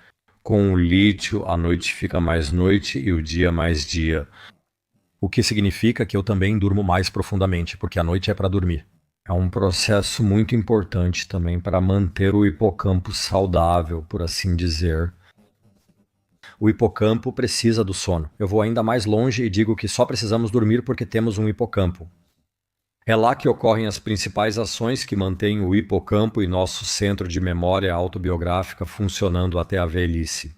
Com o lítio, a noite fica mais noite e o dia mais dia. O que significa que eu também durmo mais profundamente, porque a noite é para dormir. É um processo muito importante também para manter o hipocampo saudável, por assim dizer. O hipocampo precisa do sono. Eu vou ainda mais longe e digo que só precisamos dormir porque temos um hipocampo. É lá que ocorrem as principais ações que mantêm o hipocampo e nosso centro de memória autobiográfica funcionando até a velhice.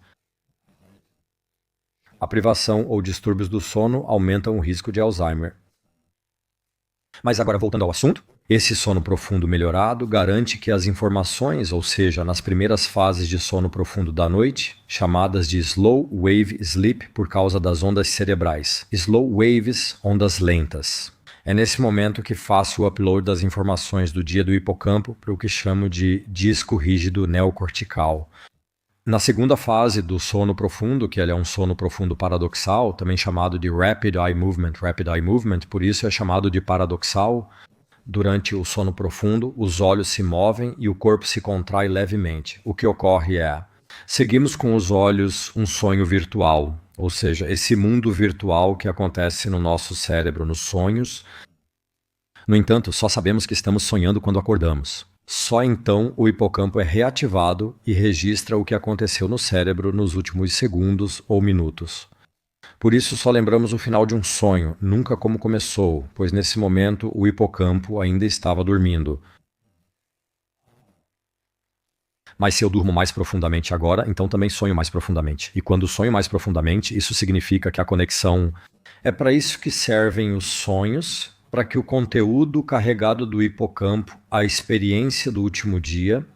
A privação ou distúrbios do sono aumentam o risco de Alzheimer. Mas agora voltando ao assunto, esse sono profundo melhorado garante que as informações, ou seja, nas primeiras fases de sono profundo da noite, chamadas de slow wave sleep por causa das ondas cerebrais, slow waves, ondas lentas. É nesse momento que faço o upload das informações do dia do hipocampo para o que chamo de disco rígido neocortical. Na segunda fase do sono profundo, que ele é um sono profundo paradoxal, também chamado de rapid eye movement, por isso é chamado de paradoxal. Durante o sono profundo, os olhos se movem e o corpo se contrai levemente. O que ocorre é, seguimos com os olhos um sonho virtual, ou seja, esse mundo virtual que acontece no nosso cérebro nos sonhos. No entanto, só sabemos que estamos sonhando quando acordamos. Só então o hipocampo é reativado e registra o que aconteceu no cérebro nos últimos segundos ou minutos. Por isso só lembramos o final de um sonho, nunca como começou, pois nesse momento o hipocampo ainda estava dormindo. Mas se eu durmo mais profundamente agora, então também sonho mais profundamente. E quando sonho mais profundamente, isso significa que a conexão... É para isso que servem os sonhos, para que o conteúdo carregado do hipocampo, a experiência do último dia,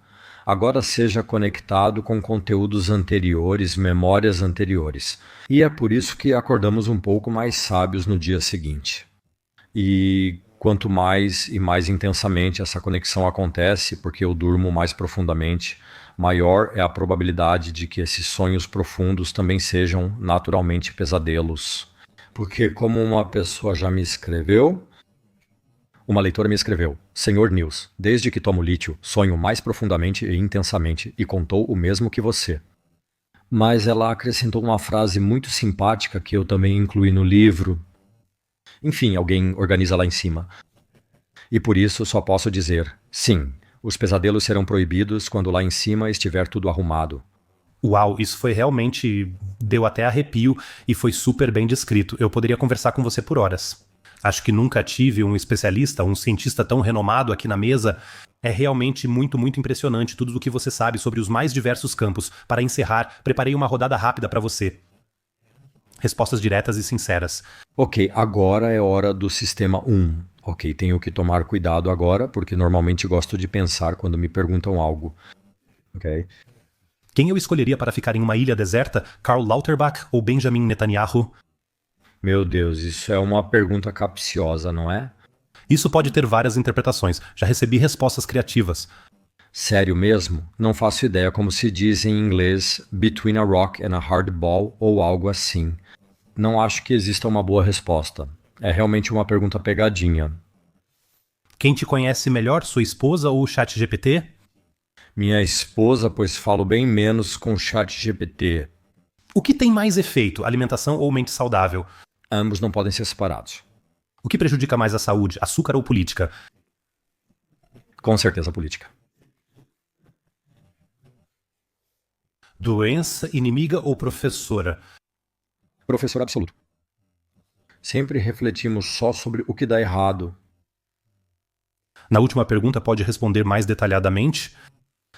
agora seja conectado com conteúdos anteriores, memórias anteriores. E é por isso que acordamos um pouco mais sábios no dia seguinte. E quanto mais e mais intensamente essa conexão acontece, porque eu durmo mais profundamente, maior é a probabilidade de que esses sonhos profundos também sejam naturalmente pesadelos. Porque como uma pessoa já me escreveu, uma leitora me escreveu: Senhor News, desde que tomo lítio, sonho mais profundamente e intensamente, e contou o mesmo que você. Mas ela acrescentou uma frase muito simpática que eu também incluí no livro. Enfim, alguém organiza lá em cima. E por isso só posso dizer, sim, os pesadelos serão proibidos quando lá em cima estiver tudo arrumado. Uau, isso foi realmente... deu até arrepio e foi super bem descrito. Eu poderia conversar com você por horas. Acho que nunca tive um especialista, um cientista tão renomado aqui na mesa. É realmente muito, muito impressionante tudo o que você sabe sobre os mais diversos campos. Para encerrar, preparei uma rodada rápida para você. Respostas diretas e sinceras. Ok, agora é hora do sistema 1. Ok, tenho que tomar cuidado agora, porque normalmente gosto de pensar quando me perguntam algo. Ok? Quem eu escolheria para ficar em uma ilha deserta? Karl Lauterbach ou Benjamin Netanyahu? Meu Deus, isso é uma pergunta capciosa, não é? Isso pode ter várias interpretações. Já recebi respostas criativas. Sério mesmo? Não faço ideia como se diz em inglês between a rock and a hard ball ou algo assim. Não acho que exista uma boa resposta. É realmente uma pergunta pegadinha. Quem te conhece melhor, sua esposa ou o ChatGPT? Minha esposa, pois falo bem menos com o ChatGPT. O que tem mais efeito, alimentação ou mente saudável? Ambos não podem ser separados. O que prejudica mais a saúde, açúcar ou política? Com certeza política. Doença, inimiga ou professora? Professor absoluto. Sempre refletimos só sobre o que dá errado. Na última pergunta, pode responder mais detalhadamente?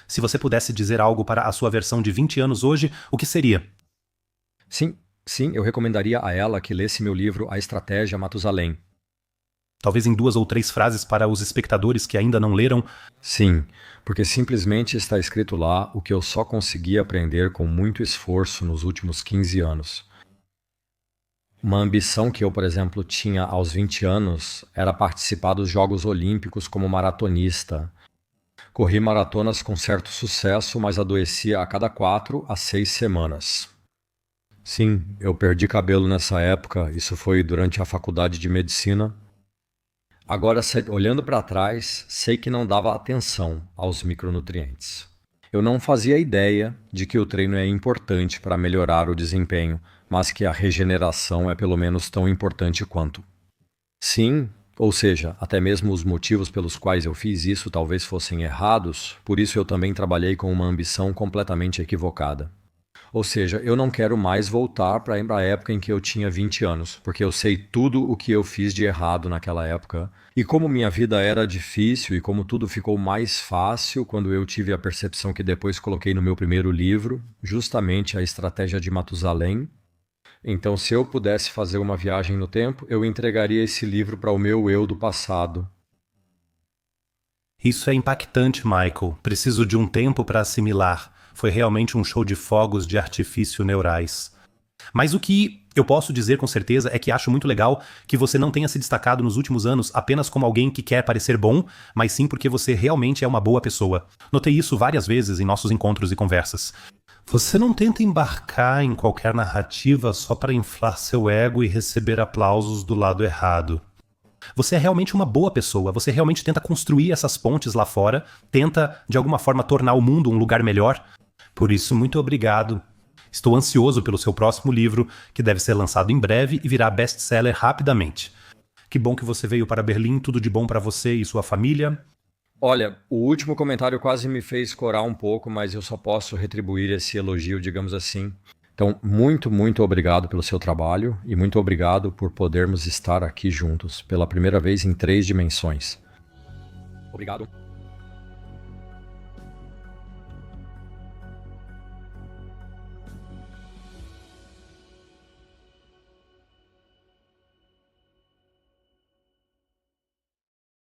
Se você pudesse dizer algo para a sua versão de 20 anos hoje, o que seria? Sim, eu recomendaria a ela que lesse meu livro A Estratégia Matusalém. Talvez em 2 ou 3 frases para os espectadores que ainda não leram. Sim, porque simplesmente está escrito lá o que eu só consegui aprender com muito esforço nos últimos 15 anos. Uma ambição que eu, por exemplo, tinha aos 20 anos era participar dos Jogos Olímpicos como maratonista. Corri maratonas com certo sucesso, mas adoecia a cada 4 a 6 semanas. Sim, eu perdi cabelo nessa época, isso foi durante a faculdade de medicina. Agora, olhando para trás, sei que não dava atenção aos micronutrientes. Eu não fazia ideia de que o treino é importante para melhorar o desempenho, mas que a regeneração é pelo menos tão importante quanto. Sim, ou seja, até mesmo os motivos pelos quais eu fiz isso talvez fossem errados, por isso eu também trabalhei com uma ambição completamente equivocada. Ou seja, eu não quero mais voltar para a época em que eu tinha 20 anos, porque eu sei tudo o que eu fiz de errado naquela época. E como minha vida era difícil e como tudo ficou mais fácil quando eu tive a percepção que depois coloquei no meu primeiro livro, justamente a estratégia de Matusalém. Então, se eu pudesse fazer uma viagem no tempo, eu entregaria esse livro para o meu eu do passado. Isso é impactante, Michael. Preciso de um tempo para assimilar. Foi realmente um show de fogos de artifício neurais. Mas o que eu posso dizer com certeza é que acho muito legal que você não tenha se destacado nos últimos anos apenas como alguém que quer parecer bom, mas sim porque você realmente é uma boa pessoa. Notei isso várias vezes em nossos encontros e conversas. Você não tenta embarcar em qualquer narrativa só para inflar seu ego e receber aplausos do lado errado. Você é realmente uma boa pessoa, você realmente tenta construir essas pontes lá fora, tenta, de alguma forma, tornar o mundo um lugar melhor. Por isso, muito obrigado. Estou ansioso pelo seu próximo livro, que deve ser lançado em breve e virá best-seller rapidamente. Que bom que você veio para Berlim, tudo de bom para você e sua família. Olha, o último comentário quase me fez corar um pouco, mas eu só posso retribuir esse elogio, digamos assim. Então, muito obrigado pelo seu trabalho e muito obrigado por podermos estar aqui juntos pela primeira vez em 3 dimensões. Obrigado.